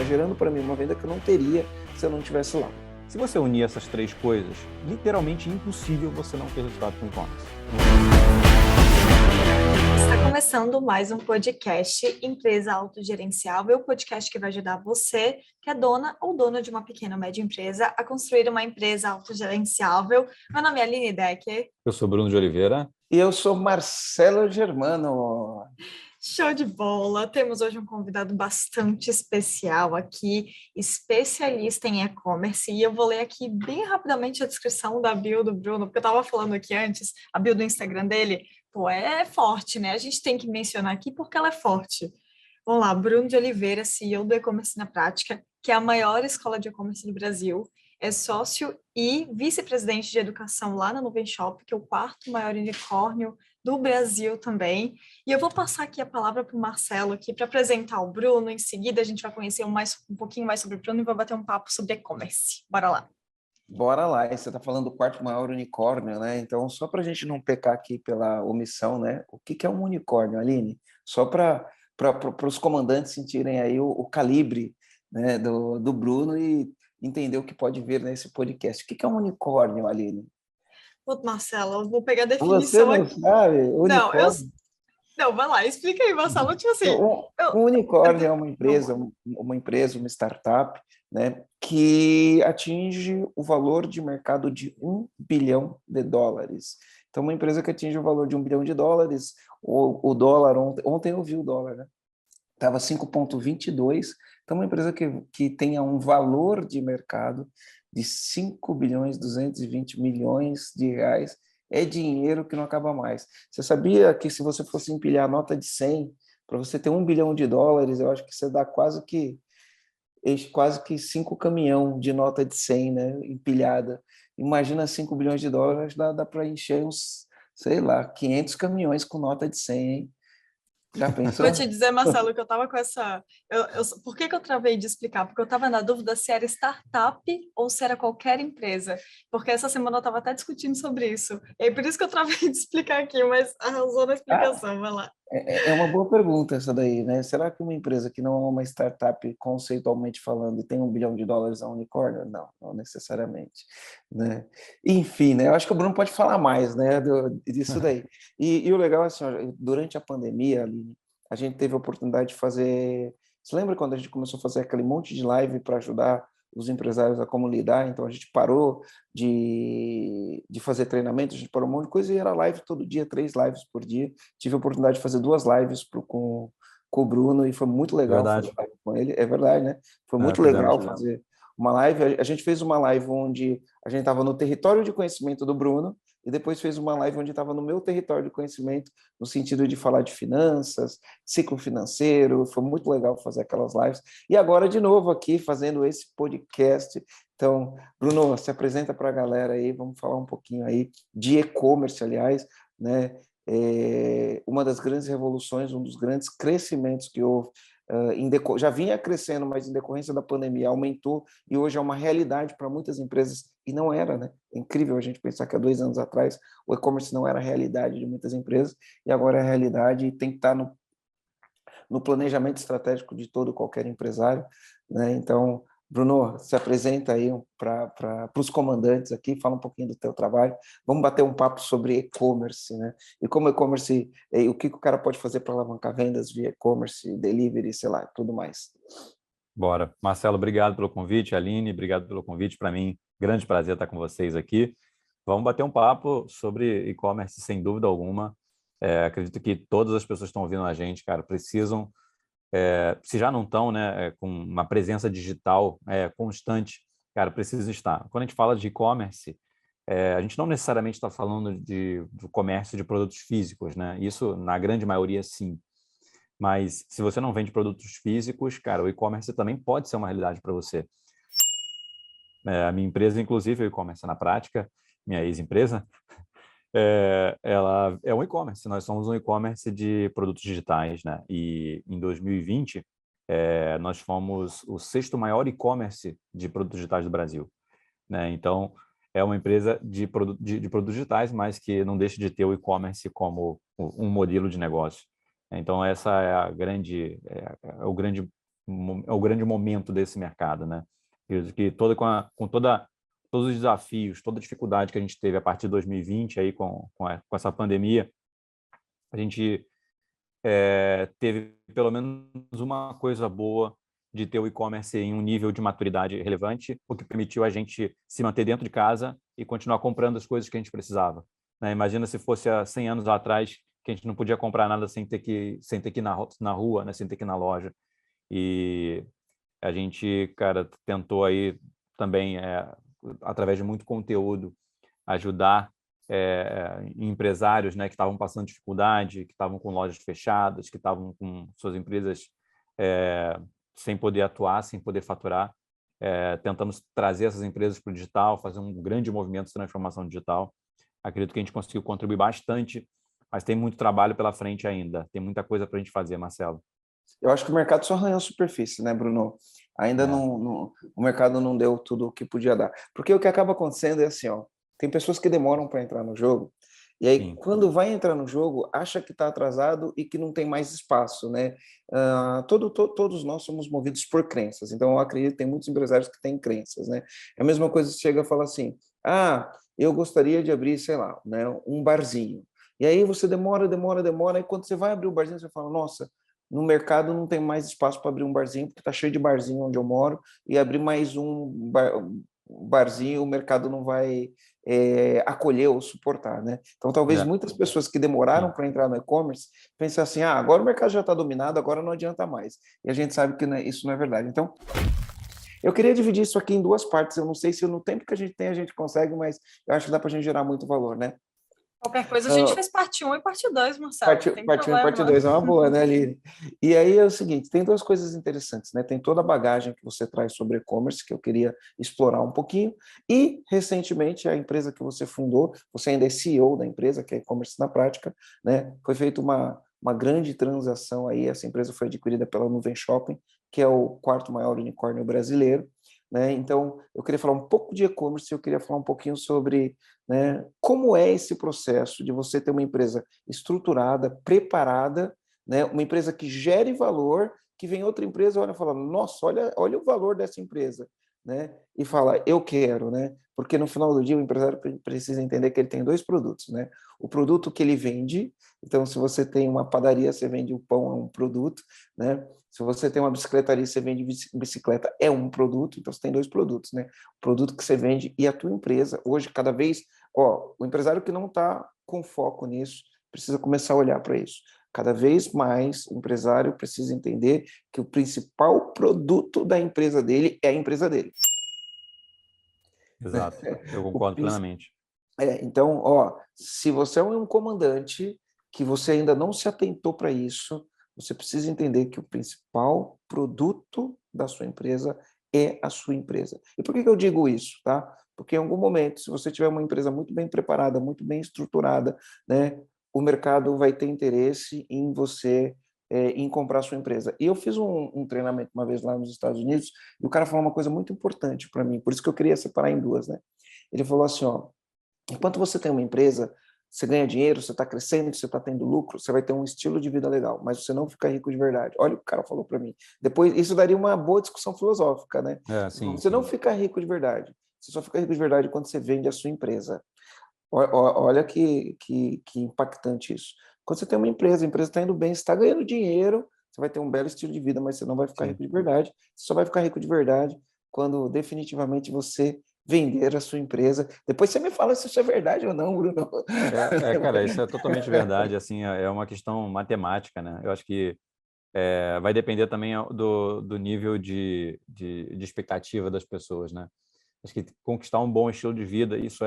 gerando para mim uma venda que eu não teria se eu não estivesse lá. Se você unir essas três coisas, literalmente impossível você não ter resultado com e-commerce. Está começando mais um podcast Empresa Autogerenciável, o podcast que vai ajudar você, que é dona ou dono de uma pequena ou média empresa, a construir uma empresa autogerenciável. Meu nome é Aline Decker. Eu sou Bruno de Oliveira. E eu sou Marcelo Germano. Show de bola! Temos hoje um convidado bastante especial aqui, especialista em e-commerce, e eu vou ler aqui bem rapidamente a descrição da bio do Bruno, porque eu estava falando aqui antes, a bio do Instagram dele, pô, é forte, né? A gente tem que mencionar aqui porque ela é forte. Vamos lá, Bruno de Oliveira, CEO do E-Commerce na Prática, que é a maior escola de e-commerce do Brasil, é sócio e vice-presidente de educação lá na Nuvem Shop, que é o quarto maior unicórnio do Brasil também. E eu vou passar aqui a palavra para o Marcelo aqui para apresentar o Bruno. Em seguida, a gente vai conhecer um pouquinho mais sobre o Bruno e vai bater um papo sobre e-commerce. Bora lá. Bora lá, e você está falando do quarto maior unicórnio, né? Então, só para a gente não pecar aqui pela omissão, né? O que é um unicórnio, Aline? Só para os comandantes sentirem aí o calibre, né, do Bruno e entender o que pode vir nesse podcast. O que é um unicórnio, Aline? Pô, Marcelo, eu vou pegar a Você definição não aqui. sabe? Não, Unicórnio. Não, vai lá, explica aí, Marcelo. Tipo assim, Um unicórnio é vamos lá. uma empresa, uma startup, né, que atinge o valor de mercado de US$ 1 bilhão. Então, uma empresa que atinge o valor de US$ 1 bilhão, o dólar, ontem eu vi o dólar, né? Estava 5,22. Então, uma empresa que tenha um valor de mercado de R$ 5,220 bilhões é dinheiro que não acaba mais. Você sabia que se você fosse empilhar a nota de 100, para você ter US$ 1 bilhão, eu acho que você dá quase que 5 caminhão de nota de 100, né, empilhada. Imagina US$ 5 bilhões, dá para encher uns, sei lá, 500 caminhões com nota de 100, hein? Já Vou pensou? te dizer, Marcelo, que eu estava com essa. Por que eu travei de explicar? Porque eu estava na dúvida se era startup ou se era qualquer empresa. Porque essa semana eu estava até discutindo sobre isso. E aí, por isso que eu travei de explicar aqui, mas arrasou na Ah, explicação, vai lá. é uma boa pergunta essa daí, né? Será que uma empresa que não é uma startup conceitualmente falando e tem US$ 1 bilhão é um unicórnio? Não, não necessariamente, né? Enfim, né? Eu acho que o Bruno pode falar mais, né, disso daí. E o legal é assim, ó, durante a pandemia, Aline, a gente teve a oportunidade de fazer... Você lembra quando a gente começou a fazer aquele monte de live para ajudar os empresários a como lidar? Então, a gente parou de fazer treinamento, a gente parou um monte de coisa e era live todo dia, 3 lives por dia. Tive a oportunidade de fazer 2 lives com o Bruno e foi muito legal Verdade. fazer live com ele. É verdade, né? Foi muito Fizemos. legal fazer uma live. A gente fez uma live onde a gente estava no território de conhecimento do Bruno e depois fez uma live onde estava no meu território de conhecimento, no sentido de falar de finanças, ciclo financeiro. Foi muito legal fazer aquelas lives. E agora, de novo, aqui fazendo esse podcast. Então, Bruno, se apresenta para a galera aí, vamos falar um pouquinho aí de e-commerce, aliás, né? Uma das grandes revoluções, um dos grandes crescimentos que houve, já vinha crescendo, mas em decorrência da pandemia aumentou e hoje é uma realidade para muitas empresas, e não era, né? É incrível a gente pensar que há 2 anos atrás o e-commerce não era a realidade de muitas empresas e agora é a realidade e tem que estar no planejamento estratégico de todo qualquer empresário, né? Então, Bruno, se apresenta aí para os comandantes aqui, fala um pouquinho do teu trabalho. Vamos bater um papo sobre e-commerce, né? E como e-commerce, o que o cara pode fazer para alavancar vendas via e-commerce, delivery, sei lá, tudo mais. Bora. Marcelo, obrigado pelo convite. Aline, obrigado pelo convite. Para mim, grande prazer estar com vocês aqui. Vamos bater um papo sobre e-commerce, sem dúvida alguma. Acredito que todas as pessoas que estão ouvindo a gente, cara, precisam, se já não estão, né, com uma presença digital constante, cara, precisam estar. Quando a gente fala de e-commerce, a gente não necessariamente está falando do comércio de produtos físicos, né? Isso, na grande maioria, sim. Mas se você não vende produtos físicos, cara, o e-commerce também pode ser uma realidade para você. A minha empresa, inclusive, é o e-commerce na prática, minha ex-empresa, ela é um e-commerce. Nós somos um e-commerce de produtos digitais, né? E em 2020, nós fomos o 6º maior e-commerce de produtos digitais do Brasil, né? Então, é uma empresa de produtos digitais, mas que não deixa de ter o e-commerce como um modelo de negócio. Então, essa é o grande é o grande momento desse mercado, né? Que todos os desafios, toda a dificuldade que a gente teve a partir de 2020 aí com essa pandemia, a gente teve pelo menos uma coisa boa de ter o e-commerce em um nível de maturidade relevante, o que permitiu a gente se manter dentro de casa e continuar comprando as coisas que a gente precisava, né? Imagina se fosse há 100 anos atrás, que a gente não podia comprar nada sem ter que ir na rua, né? Sem ter que ir na loja. E a gente, cara, tentou aí também, através de muito conteúdo, ajudar empresários, né, que estavam passando dificuldade, que estavam com lojas fechadas, que estavam com suas empresas sem poder atuar, sem poder faturar. Tentamos trazer essas empresas para o digital, fazer um grande movimento de transformação digital. Acredito que a gente conseguiu contribuir bastante, mas tem muito trabalho pela frente ainda. Tem muita coisa para a gente fazer, Marcelo. Eu acho que o mercado só arranhou a superfície, né, Bruno? Ainda o mercado não deu tudo o que podia dar. Porque o que acaba acontecendo é assim, ó, tem pessoas que demoram para entrar no jogo, e aí, sim, quando vai entrar no jogo, acha que está atrasado e que não tem mais espaço, né? Todos nós somos movidos por crenças, então eu acredito que tem muitos empresários que têm crenças, né? É a mesma coisa que chega e fala assim, eu gostaria de abrir, sei lá, né, um barzinho. E aí você demora, e quando você vai abrir o barzinho, você fala, nossa, no mercado não tem mais espaço para abrir um barzinho, porque está cheio de barzinho onde eu moro, e abrir mais um barzinho, o mercado não vai acolher ou suportar, né? Então, talvez muitas pessoas que demoraram para entrar no e-commerce pensem assim, agora o mercado já está dominado, agora não adianta mais. E a gente sabe que isso não é verdade. Então, eu queria dividir isso aqui em duas partes. Eu não sei se no tempo que a gente tem a gente consegue, mas eu acho que dá para a gente gerar muito valor, né? Qualquer coisa, a gente fez parte 1 e parte 2, Marcelo. Parte 1 e parte 2 é uma boa, né, Aline? E aí é o seguinte, tem duas coisas interessantes, né? Tem toda a bagagem que você traz sobre e-commerce, que eu queria explorar um pouquinho, e, recentemente, a empresa que você fundou, você ainda é CEO da empresa, que é e-commerce na prática, né? Foi feita uma grande transação aí, essa empresa foi adquirida pela Nuvem Shopping, que é o quarto maior unicórnio brasileiro, né? Então, eu queria falar um pouco de e-commerce, eu queria falar um pouquinho sobre, né, como é esse processo de você ter uma empresa estruturada, preparada, né, uma empresa que gere valor, que vem outra empresa olha e fala, nossa, olha o valor dessa empresa, né, e fala, eu quero, né, porque no final do dia o empresário precisa entender que ele tem dois produtos, né, o produto que ele vende, então se você tem uma padaria, você vende o pão, é um produto, né, se você tem uma bicicletaria, você vende bicicleta, é um produto, então você tem dois produtos, né? O produto que você vende e a tua empresa. Hoje, cada vez, o empresário que não está com foco nisso, precisa começar a olhar para isso. Cada vez mais, o empresário precisa entender que o principal produto da empresa dele é a empresa dele. Exato, eu concordo plenamente. Então, se você é um comandante que você ainda não se atentou para isso, você precisa entender que o principal produto da sua empresa é a sua empresa. E por que eu digo isso, tá? Porque em algum momento, se você tiver uma empresa muito bem preparada, muito bem estruturada, né, o mercado vai ter interesse em você, em comprar a sua empresa. E eu fiz um treinamento uma vez lá nos Estados Unidos, e o cara falou uma coisa muito importante para mim, por isso que eu queria separar em duas, né? Ele falou assim, enquanto você tem uma empresa, você ganha dinheiro, você está crescendo, você está tendo lucro, você vai ter um estilo de vida legal, mas você não fica rico de verdade. Olha o que o cara falou para mim. Depois, isso daria uma boa discussão filosófica, né? Sim, você não fica rico de verdade. Você só fica rico de verdade quando você vende a sua empresa. Olha que impactante isso. Quando você tem uma empresa, a empresa está indo bem, você está ganhando dinheiro, você vai ter um belo estilo de vida, mas você não vai ficar rico de verdade. Você só vai ficar rico de verdade quando definitivamente você vender a sua empresa. Depois você me fala se isso é verdade ou não, Bruno. Cara, isso é totalmente verdade, assim, é uma questão matemática, né? Eu acho que vai depender também do nível de expectativa das pessoas, né? Acho que conquistar um bom estilo de vida, isso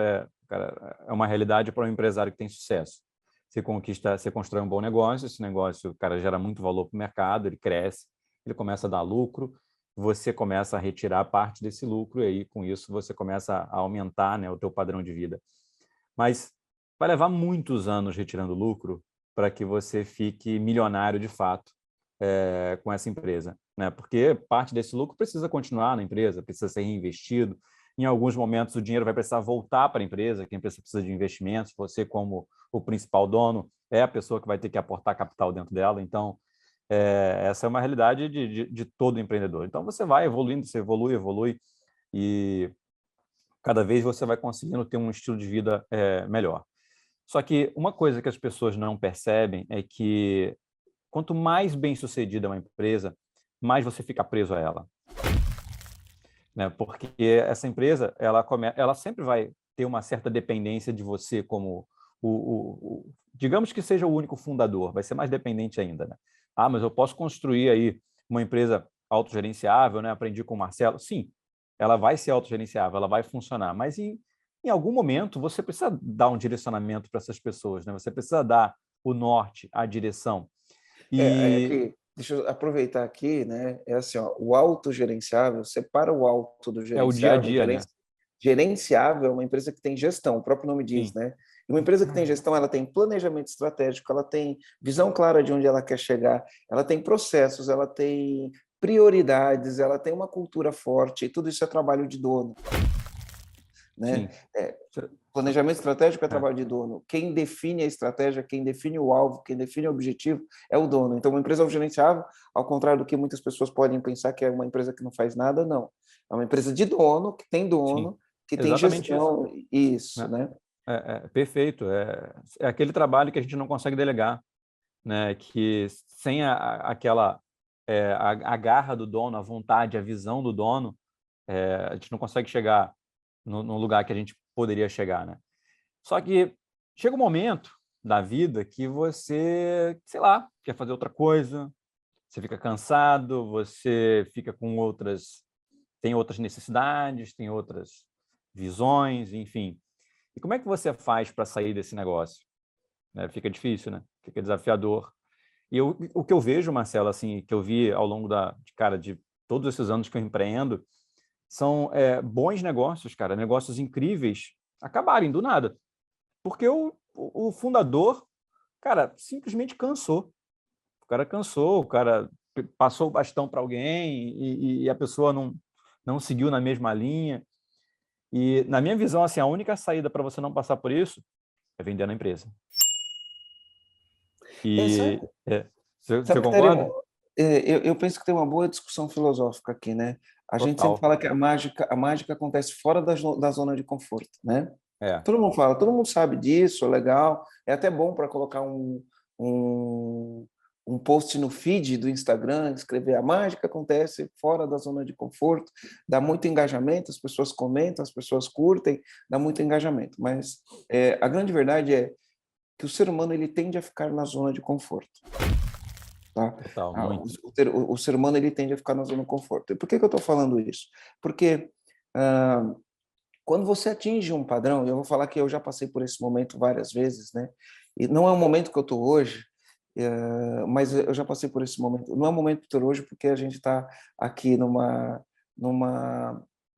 cara, é uma realidade para um empresário que tem sucesso. Você constrói um bom negócio, esse negócio, cara, gera muito valor para o mercado, ele cresce, ele começa a dar lucro, você começa a retirar parte desse lucro e aí, com isso, você começa a aumentar, né, o teu padrão de vida. Mas vai levar muitos anos retirando lucro para que você fique milionário de fato com essa empresa, né? Porque parte desse lucro precisa continuar na empresa, precisa ser reinvestido. Em alguns momentos, o dinheiro vai precisar voltar para a empresa, que a empresa precisa de investimentos. Você, como o principal dono, é a pessoa que vai ter que aportar capital dentro dela. Então, essa é uma realidade de todo empreendedor. Então, você vai evoluindo, você evolui, e cada vez você vai conseguindo ter um estilo de vida melhor. Só que uma coisa que as pessoas não percebem é que quanto mais bem-sucedida uma empresa, mais você fica preso a ela, né? Porque essa empresa, ela sempre vai ter uma certa dependência de você como digamos que seja o único fundador, vai ser mais dependente ainda, né? Ah, mas eu posso construir aí uma empresa autogerenciável, né? Aprendi com o Marcelo. Sim, ela vai ser autogerenciável, ela vai funcionar, mas em algum momento você precisa dar um direcionamento para essas pessoas, né? Você precisa dar o norte, a direção. Deixa eu aproveitar aqui, né? É assim, ó, o autogerenciável, separa o auto do É o dia a gerenciável. dia, né? Gerenciável é uma empresa que tem gestão, o próprio nome diz, Sim. né? E uma empresa que tem gestão, ela tem planejamento estratégico, ela tem visão clara de onde ela quer chegar, ela tem processos, ela tem prioridades, ela tem uma cultura forte, e tudo isso é trabalho de dono, né? Planejamento estratégico é trabalho de dono. Quem define a estratégia, quem define o alvo, quem define o objetivo é o dono. Então, uma empresa autogerenciável, ao contrário do que muitas pessoas podem pensar que é uma empresa que não faz nada, não. É uma empresa de dono, que tem dono, Sim, que tem exatamente gestão. Isso, né? né? Perfeito. É aquele trabalho que a gente não consegue delegar, né? Que sem aquela a garra do dono, a vontade, a visão do dono, a gente não consegue chegar no lugar que a gente poderia chegar, né? Só que chega um momento da vida que você, sei lá, quer fazer outra coisa, você fica cansado, você fica tem outras necessidades, tem outras visões, enfim. E como é que você faz para sair desse negócio? Né? Fica difícil, né? Fica desafiador. E o que eu vejo, Marcelo, assim, que eu vi ao longo de todos esses anos que eu empreendo, são bons negócios, cara, negócios incríveis, acabarem do nada. Porque o fundador, cara, simplesmente cansou. O cara cansou, o cara passou o bastão para alguém e a pessoa não seguiu na mesma linha. E, na minha visão, assim, a única saída para você não passar por isso é vender na empresa. Sabe, Você Teremo, concorda? eu penso que tem uma boa discussão filosófica aqui, né? A gente sempre Total. fala que a mágica acontece fora da zona de conforto, né? É, Todo mundo fala, todo mundo sabe disso, é legal. É até bom para colocar um, um post no feed do Instagram, escrever a mágica acontece fora da zona de conforto, dá muito engajamento, as pessoas comentam, as pessoas curtem, dá muito engajamento. Mas a grande verdade é que o ser humano ele tende a ficar na zona de conforto. Tá? total, muito. O ser humano ele tende a ficar na zona de conforto. E por que eu estou falando isso? Porque quando você atinge um padrão, eu vou falar que eu já passei por esse momento várias vezes, né? E não é o momento que eu estou hoje, mas eu já passei por esse momento. Não é o momento que eu estou hoje porque a gente está aqui numa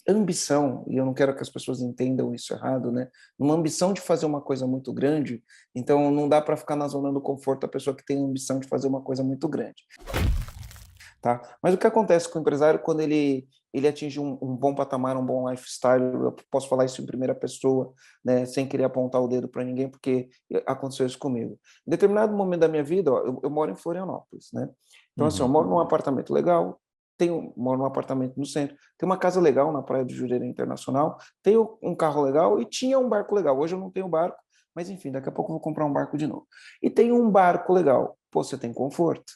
ambição, e eu não quero que as pessoas entendam isso errado, né? Numa ambição de fazer uma coisa muito grande, então não dá para ficar na zona do conforto a pessoa que tem a ambição de fazer uma coisa muito grande. Tá? Mas o que acontece com o empresário quando ele atinge um bom patamar, um bom lifestyle? Eu posso falar isso em primeira pessoa, né, sem querer apontar o dedo para ninguém, porque aconteceu isso comigo. Em determinado momento da minha vida, ó, eu moro em Florianópolis, né? Então, assim, eu moro num apartamento legal, moro num apartamento no centro, tenho uma casa legal na Praia do Jurerê Internacional, tenho um carro legal e tinha um barco legal. Hoje eu não tenho barco, mas enfim, daqui a pouco eu vou comprar um barco de novo. E tenho um barco legal. Pô, você tem conforto.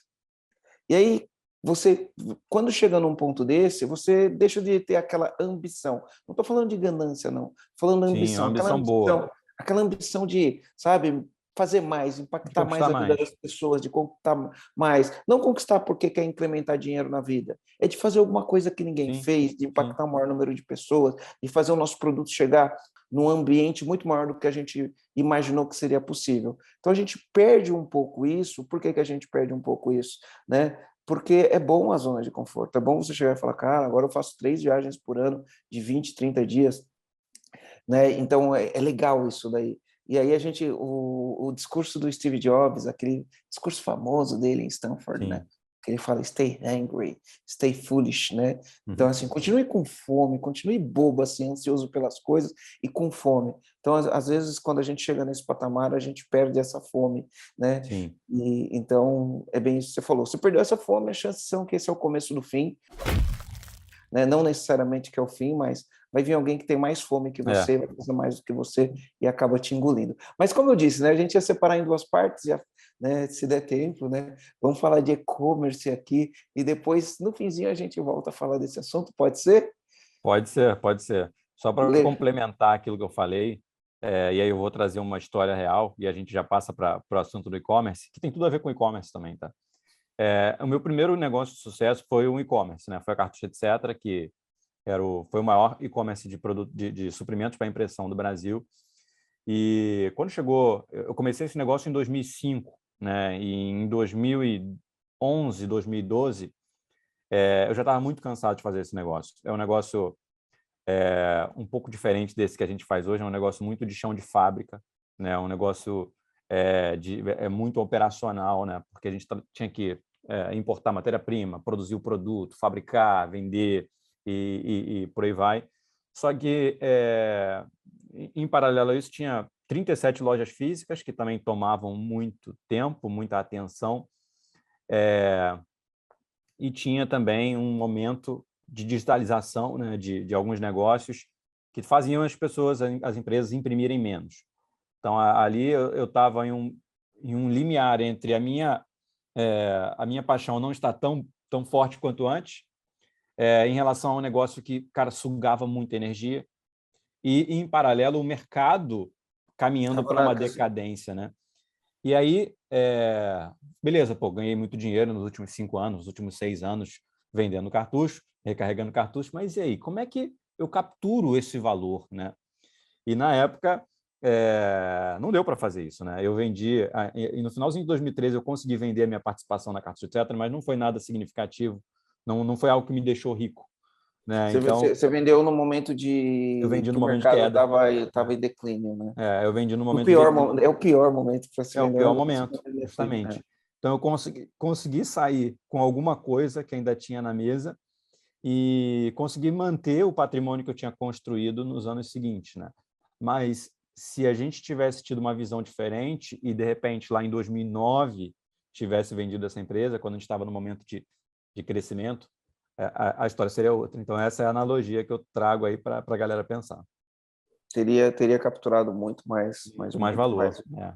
E aí, você, quando chega num ponto desse, você deixa de ter aquela ambição. Não estou falando de ganância, não. Estou falando de Sim, é uma ambição, ambição boa, aquela ambição de, sabe, fazer mais, de impactar mais conquistar a vida mais. das pessoas, de conquistar mais. Não conquistar porque quer incrementar dinheiro na vida. É de fazer alguma coisa que ninguém Sim, fez, de sim, impactar o maior número de pessoas, de fazer o nosso produto chegar num ambiente muito maior do que a gente imaginou que seria possível. Então a gente perde um pouco isso. Por que a gente perde um pouco isso, né? Porque é bom a zona de conforto, é bom você chegar e falar, cara, agora eu faço 3 viagens por ano de 20, 30 dias, né? Então é legal isso daí. E aí o discurso do Steve Jobs, aquele discurso famoso dele em Stanford, né? sim. que ele fala stay hungry, stay foolish, né? Então, Uhum. assim, continue com fome, continue bobo, assim, ansioso pelas coisas e com fome. Então, às vezes, quando a gente chega nesse patamar, a gente perde essa fome, né? Sim. E então, é bem isso que você falou. Se perdeu essa fome, as chances são que esse é o começo do fim, né? Não necessariamente que é o fim, mas vai vir alguém que tem mais fome que você, vai fazer mais do que você e acaba te engolindo. Mas como eu disse, né, a gente ia separar em duas partes, né, se der tempo, né? Vamos falar de e-commerce aqui e depois, no finzinho, a gente volta a falar desse assunto, pode ser? Pode ser, pode ser. Só para Le- complementar aquilo que eu falei, e aí eu vou trazer uma história real e a gente já passa para o assunto do e-commerce, que tem tudo a ver com e-commerce também, tá? O meu primeiro negócio de sucesso foi um e-commerce, né? Foi a Cartucho Etc., que foi o maior e-commerce de, produto, de suprimentos para impressão do Brasil. E quando chegou, eu comecei esse negócio em 2005, né? E em 2011, 2012, eu já estava muito cansado de fazer esse negócio. É um negócio um pouco diferente desse que a gente faz hoje, é um negócio muito de chão de fábrica, né? Um negócio muito operacional, né? Porque a gente tinha que importar matéria-prima, produzir o produto, fabricar, vender e por aí vai. Só que, em paralelo a isso, tinha 37 lojas físicas que também tomavam muito tempo, muita atenção, e tinha também um momento de digitalização, né, de alguns negócios que faziam as pessoas, as empresas, imprimirem menos. Então, ali eu estava em um limiar entre a minha paixão não estar tão forte quanto antes, em relação a um negócio que, cara, sugava muita energia, e, em paralelo, o mercado caminhando Tava para uma na- decadência, né? E aí, beleza, pô, ganhei muito dinheiro nos últimos 5 anos, nos últimos 6 anos, vendendo cartucho, recarregando cartucho, mas e aí, como é que eu capturo esse valor, né? E na época, não deu para fazer isso, né? Eu vendi, e no finalzinho de 2013 eu consegui vender a minha participação na Cartucho Etc., mas não foi nada significativo, não foi algo que me deixou rico, né? Então, Você vendeu no momento eu de vendi que no o momento de mercado queda, estava em declínio, né? eu vendi no O momento de pior, declínio. é o pior momento para se É o vender um pior negócio momento, quando ele é declínio, né? justamente. Então, eu consegui sair com alguma coisa que ainda tinha na mesa e consegui manter o patrimônio que eu tinha construído nos anos seguintes, né? Mas se a gente tivesse tido uma visão diferente e, de repente, lá em 2009, tivesse vendido essa empresa, quando a gente estava no momento de crescimento, a história seria outra. Então, essa é a analogia que eu trago aí para a galera pensar. Teria capturado muito mais, Muito mais valor. né?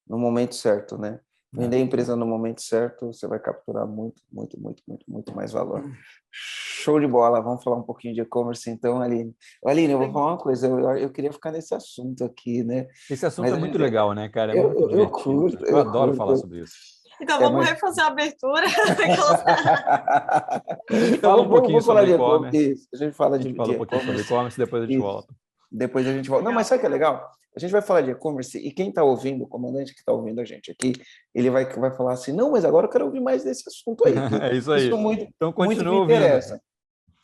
No momento certo, né? Vender a empresa no momento certo, você vai capturar muito, muito, muito, muito, muito mais valor. Show de bola. Vamos falar um pouquinho de e-commerce, então, Aline. Aline, eu vou falar uma coisa. Eu queria ficar nesse assunto aqui, né? Esse assunto Mas é muito legal, né, cara? É muito eu divertido, curto, cara. Eu adoro falar curto. sobre isso. Então vamos Mas refazer a abertura. A gente então, fala um pouquinho vamos falar sobre de e-commerce. e-commerce, Isso, a gente fala a gente de fala um pouquinho sobre e-commerce. e-commerce, depois a gente Isso. volta. Depois a gente volta. Não, mas sabe o que é legal? A gente vai falar de e-commerce e quem está ouvindo, o comandante que está ouvindo a gente aqui, ele vai falar assim, não, mas agora eu quero ouvir mais desse assunto aí, que É isso isso aí. muito, Então, muito me continua ouvindo. interessa.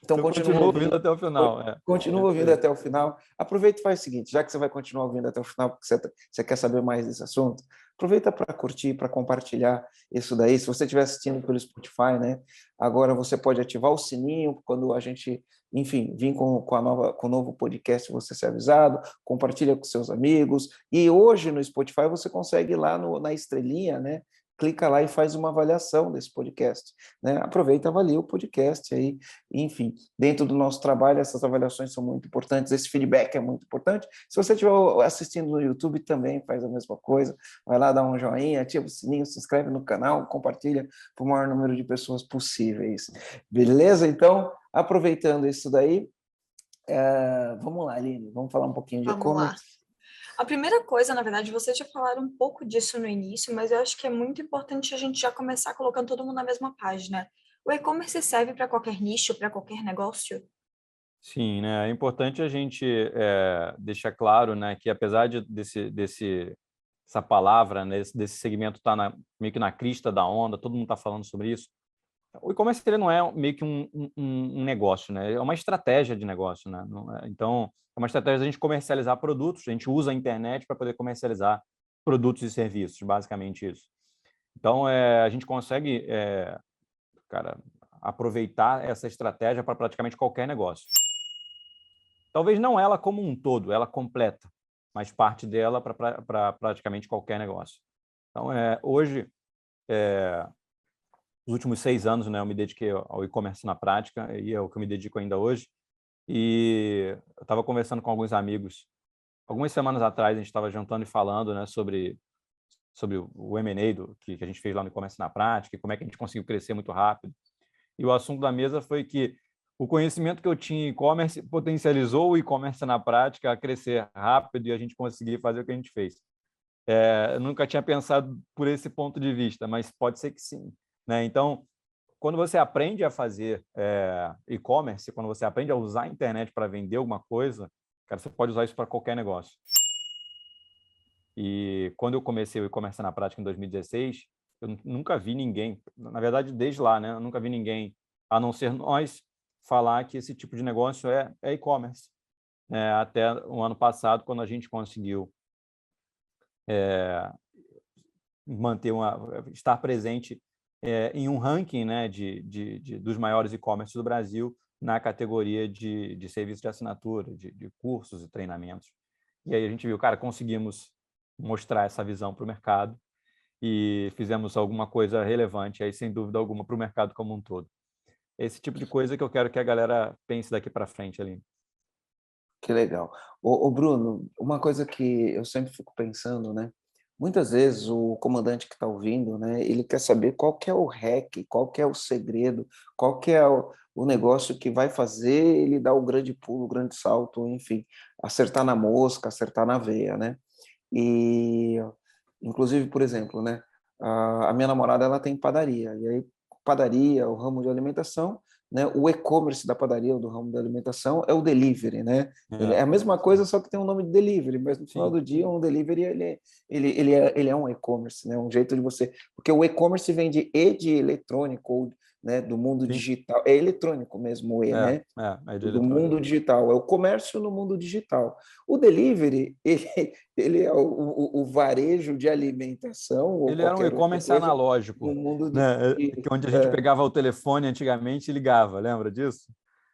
Então, Então, continua continua ouvindo ouvindo. até o final. É Continua isso ouvindo aí. até o final. Aproveita e faz o seguinte, já que você vai continuar ouvindo até o final, porque você quer saber mais desse assunto, aproveita para curtir, para compartilhar isso daí. Se você estiver assistindo pelo Spotify, né, agora você pode ativar o sininho quando a gente, enfim, vir com o novo podcast, você ser avisado, compartilha com seus amigos. E hoje no Spotify você consegue ir lá na estrelinha, né? Clica lá e faz uma avaliação desse podcast, né? Aproveita e avalia o podcast aí, enfim, dentro do nosso trabalho, essas avaliações são muito importantes, esse feedback é muito importante. Se você estiver assistindo no YouTube, também faz a mesma coisa, vai lá, dá um joinha, ativa o sininho, se inscreve no canal, compartilha para o maior número de pessoas possíveis. Beleza? Então, aproveitando isso daí, vamos lá, Aline, vamos falar um pouquinho de Vamos lá. e-commerce. A primeira coisa, na verdade, vocês já falaram um pouco disso no início, mas eu acho que é muito importante a gente já começar colocando todo mundo na mesma página. O e-commerce serve para qualquer nicho, para qualquer negócio? Sim, né? É importante a gente deixar claro, né, que apesar essa palavra, né, desse segmento estar meio que na crista da onda, todo mundo está falando sobre isso. O e-commerce ele não é meio que um negócio, né? É uma estratégia de negócio, né? Então, é uma estratégia de a gente comercializar produtos, a gente usa a internet para poder comercializar produtos e serviços, basicamente isso. Então, a gente consegue cara, aproveitar essa estratégia para praticamente qualquer negócio. Talvez não ela como um todo, ela completa, mas parte dela para praticamente qualquer negócio. Então, hoje, nos últimos 6 anos, né, eu me dediquei ao e-commerce na prática, e é o que eu me dedico ainda hoje. E eu estava conversando com alguns amigos, algumas semanas atrás, a gente estava jantando e falando, né, sobre o M&A que a gente fez lá no e-commerce na prática, e como é que a gente conseguiu crescer muito rápido. E o assunto da mesa foi que o conhecimento que eu tinha em e-commerce potencializou o e-commerce na prática a crescer rápido e a gente conseguir fazer o que a gente fez. Eu nunca tinha pensado por esse ponto de vista, mas pode ser que sim, né? Então, quando você aprende a fazer e-commerce, quando você aprende a usar a internet para vender alguma coisa, cara, você pode usar isso para qualquer negócio. E quando eu comecei o e-commerce na prática em 2016, eu nunca vi ninguém, na verdade, desde lá, né? Eu nunca vi ninguém, a não ser nós, falar que esse tipo de negócio é e-commerce. Até o ano passado, quando a gente conseguiu estar presente em um ranking, né, dos maiores e-commerce do Brasil na categoria de serviços de assinatura, de cursos e treinamentos. E aí a gente viu, cara, conseguimos mostrar essa visão para o mercado e fizemos alguma coisa relevante, aí sem dúvida alguma, para o mercado como um todo. Esse tipo de coisa que eu quero que a galera pense daqui para frente ali. Que legal. Ô Bruno, uma coisa que eu sempre fico pensando, né? Muitas vezes o comandante que está ouvindo, né? Ele quer saber qual que é o hack, qual que é o segredo, qual que é o negócio que vai fazer ele dar o grande pulo, o grande salto, enfim, acertar na mosca, acertar na veia, né? E, inclusive, por exemplo, né? A minha namorada, ela tem padaria, e aí padaria, o ramo de alimentação, né? O e-commerce da padaria, do ramo da alimentação, é o delivery, né? Ele é a mesma coisa, só que tem um nome de delivery, mas no final Sim. do dia, um delivery, ele é um e-commerce, né? Um jeito de você... Porque o e-commerce vem de eletrônico, né? Do mundo Sim. digital, é eletrônico mesmo, né? É de Do eletrônico. mundo digital, é o comércio no mundo digital. O delivery, ele é o varejo de alimentação ou Ele era um qualquer outra e-commerce coisa analógico, no mundo né? Onde a gente pegava o telefone antigamente e ligava, lembra disso?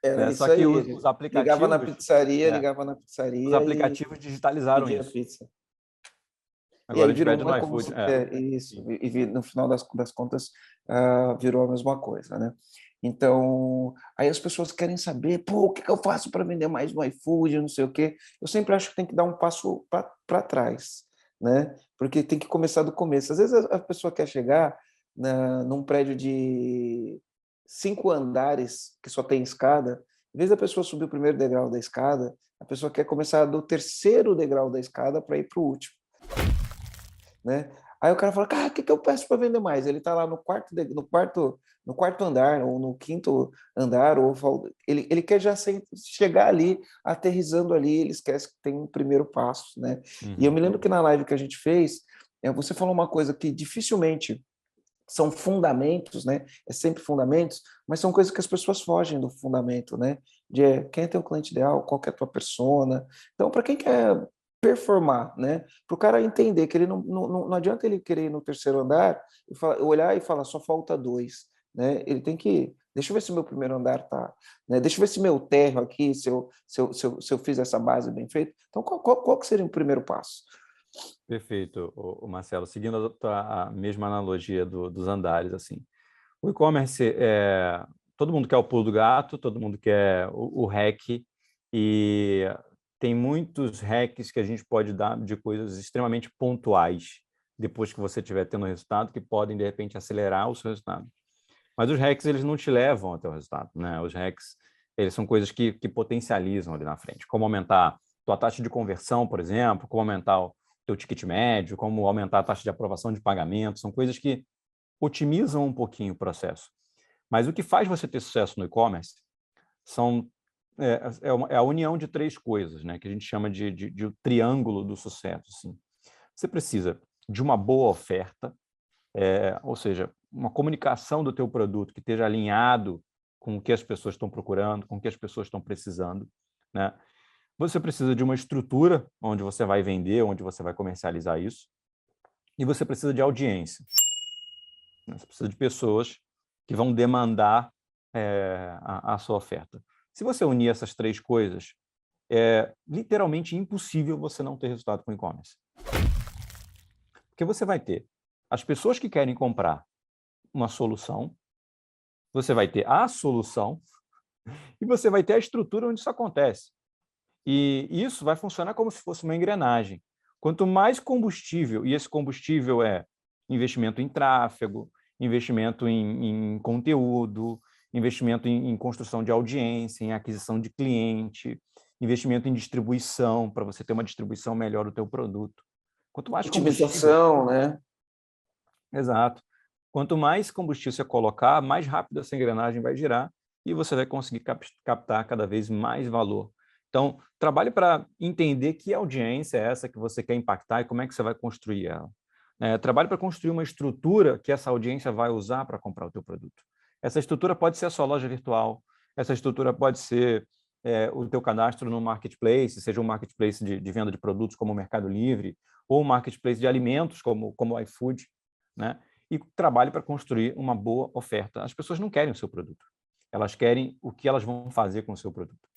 era Só isso que aí. os aplicativos, Ligava na os pizzaria e aplicativos digitalizaram pedia isso. pizza. E Agora aí a gente virou, pede não é no como iFood. se isso, e no final das contas virou a mesma coisa, né? Então, aí as pessoas querem saber, pô, o que eu faço para vender mais no iFood, não sei o quê. Eu sempre acho que tem que dar um passo para trás, né? Porque tem que começar do começo. Às vezes a pessoa quer chegar num prédio de 5 andares que só tem escada, em vez da pessoa subir o primeiro degrau da escada, a pessoa quer começar do terceiro degrau da escada para ir para o último, né? Aí o cara fala, cara, o que eu peço para vender mais? Ele está lá no quarto andar ou no quinto andar, ou ele quer já chegar ali, aterrissando ali, ele esquece que tem um primeiro passo, né? E eu me lembro que na live que a gente fez, você falou uma coisa que dificilmente são fundamentos, né? É sempre fundamentos, mas são coisas que as pessoas fogem do fundamento, né? De quem é teu cliente ideal, qual que é a tua persona. Então, para quem quer performar, né? Para o cara entender que ele não adianta ele querer ir no terceiro andar e olhar e falar só falta 2, né? Ele tem que deixa eu ver se meu primeiro andar tá, né? Deixa eu ver se meu térreo aqui, se eu fiz essa base bem feita. Então, qual que seria o primeiro passo? Perfeito, o Marcelo. Seguindo a mesma analogia dos andares, assim. O e-commerce, todo mundo quer o pulo do gato, todo mundo quer o hack, e tem muitos hacks que a gente pode dar de coisas extremamente pontuais, depois que você estiver tendo resultado, que podem, de repente, acelerar o seu resultado. Mas os hacks, eles não te levam até o resultado, né? Os hacks, eles são coisas que potencializam ali na frente, como aumentar tua taxa de conversão, por exemplo, como aumentar o teu ticket médio, como aumentar a taxa de aprovação de pagamento, são coisas que otimizam um pouquinho o processo. Mas o que faz você ter sucesso no e-commerce é a união de 3 coisas, né? Que a gente chama de o triângulo do sucesso. Assim. Você precisa de uma boa oferta, ou seja, uma comunicação do teu produto que esteja alinhado com o que as pessoas estão procurando, com o que as pessoas estão precisando, né? Você precisa de uma estrutura onde você vai vender, onde você vai comercializar isso, e você precisa de audiência. Você precisa de pessoas que vão demandar a sua oferta. Se você unir essas três coisas, é literalmente impossível você não ter resultado com e-commerce. Porque você vai ter as pessoas que querem comprar uma solução, você vai ter a solução e você vai ter a estrutura onde isso acontece. E isso vai funcionar como se fosse uma engrenagem. Quanto mais combustível, e esse combustível é investimento em tráfego, investimento em conteúdo, investimento em construção de audiência, em aquisição de cliente, investimento em distribuição, para você ter uma distribuição melhor do teu produto. Quanto mais otimização, né? Exato. Quanto mais combustível você colocar, mais rápido essa engrenagem vai girar e você vai conseguir captar cada vez mais valor. Então, trabalhe para entender que audiência é essa que você quer impactar e como é que você vai construir ela. Trabalhe para construir uma estrutura que essa audiência vai usar para comprar o teu produto. Essa estrutura pode ser a sua loja virtual, essa estrutura pode ser o teu cadastro no marketplace, seja um marketplace de venda de produtos como o Mercado Livre, ou um marketplace de alimentos como o iFood, né? E trabalhe para construir uma boa oferta. As pessoas não querem o seu produto, elas querem o que elas vão fazer com o seu produto.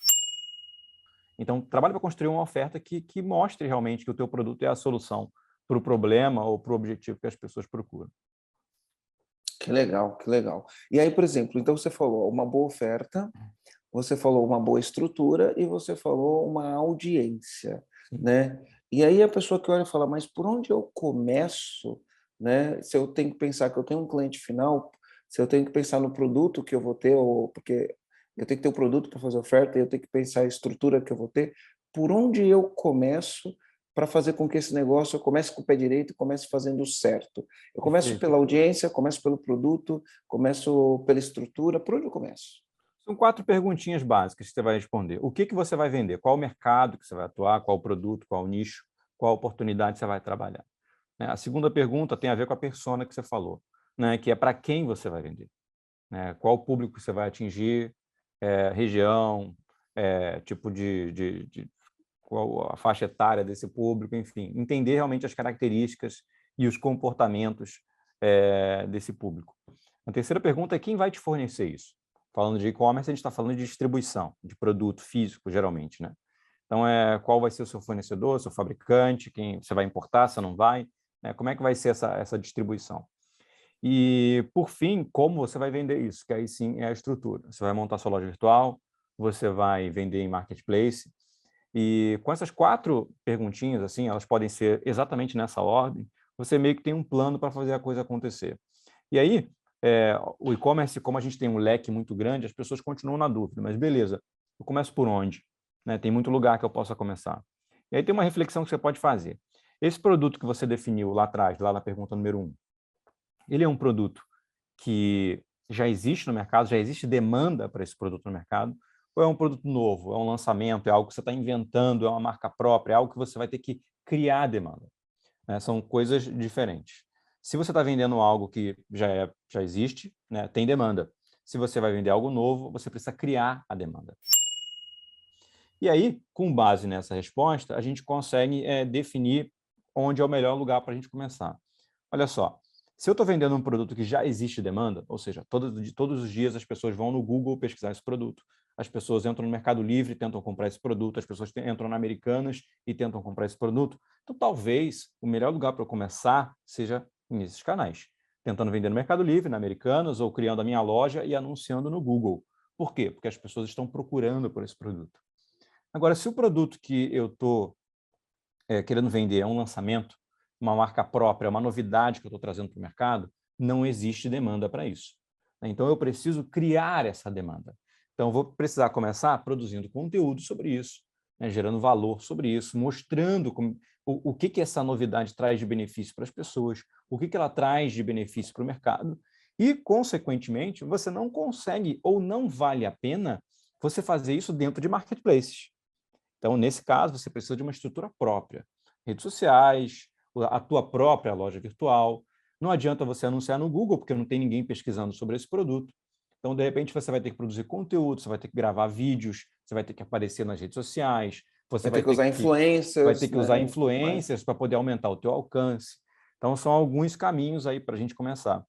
Então, trabalhe para construir uma oferta que mostre realmente que o teu produto é a solução para o problema ou para o objetivo que as pessoas procuram. Que legal, que legal. E aí, por exemplo, então você falou uma boa oferta, você falou uma boa estrutura e você falou uma audiência, né? E aí a pessoa que olha e fala, mas por onde eu começo, né? Se eu tenho que pensar que eu tenho um cliente final, se eu tenho que pensar no produto que eu vou ter, ou porque eu tenho que ter o produto para fazer oferta, eu tenho que pensar a estrutura que eu vou ter, por onde eu começo para fazer com que esse negócio eu comece com o pé direito e comece fazendo certo? Eu começo pela audiência, começo pelo produto, começo pela estrutura, por onde eu começo? São 4 perguntinhas básicas que você vai responder. O que você vai vender? Qual o mercado que você vai atuar? Qual o produto? Qual o nicho? Qual a oportunidade você vai trabalhar? A segunda pergunta tem a ver com a persona que você falou, né? Que é para quem você vai vender. Qual o público que você vai atingir, região, tipo qual a faixa etária desse público, enfim. Entender realmente as características e os comportamentos desse público. A terceira pergunta é quem vai te fornecer isso? Falando de e-commerce, a gente está falando de distribuição, de produto físico, geralmente, né? Então, qual vai ser o seu fornecedor, seu fabricante, quem você vai importar, você não vai, né? Como é que vai ser essa distribuição? E, por fim, como você vai vender isso? Que aí sim é a estrutura. Você vai montar sua loja virtual, você vai vender em marketplace, e com essas 4 perguntinhas, assim, elas podem ser exatamente nessa ordem, você meio que tem um plano para fazer a coisa acontecer. E aí, o e-commerce, como a gente tem um leque muito grande, as pessoas continuam na dúvida, mas beleza, eu começo por onde? Tem muito lugar que eu possa começar. E aí tem uma reflexão que você pode fazer. Esse produto que você definiu lá atrás, lá na pergunta número 1, ele é um produto que já existe no mercado, já existe demanda para esse produto no mercado, ou é um produto novo, é um lançamento, é algo que você está inventando, é uma marca própria, é algo que você vai ter que criar demanda, né? São coisas diferentes. Se você está vendendo algo que já existe, né, tem demanda. Se você vai vender algo novo, você precisa criar a demanda. E aí, com base nessa resposta, a gente consegue definir onde é o melhor lugar para a gente começar. Olha só, se eu estou vendendo um produto que já existe demanda, ou seja, todos os dias as pessoas vão no Google pesquisar esse produto, as pessoas entram no Mercado Livre e tentam comprar esse produto, as pessoas entram na Americanas e tentam comprar esse produto, então talvez o melhor lugar para eu começar seja nesses canais, tentando vender no Mercado Livre, na Americanas, ou criando a minha loja e anunciando no Google. Por quê? Porque as pessoas estão procurando por esse produto. Agora, se o produto que eu estou querendo vender é um lançamento, uma marca própria, uma novidade que eu estou trazendo para o mercado, não existe demanda para isso. Então, eu preciso criar essa demanda. Então, eu vou precisar começar produzindo conteúdo sobre isso, gerando valor sobre isso, mostrando o que essa novidade traz de benefício para as pessoas, o que ela traz de benefício para o mercado, e, consequentemente, você não consegue ou não vale a pena você fazer isso dentro de marketplaces. Então, nesse caso, você precisa de uma estrutura própria. Redes sociais, a tua própria loja virtual. Não adianta você anunciar no Google, porque não tem ninguém pesquisando sobre esse produto. Então, de repente, você vai ter que produzir conteúdo, você vai ter que gravar vídeos, você vai ter que aparecer nas redes sociais, você vai ter que usar influencers, vai ter que usar influencers para poder aumentar o teu alcance. Então, são alguns caminhos aí para a gente começar.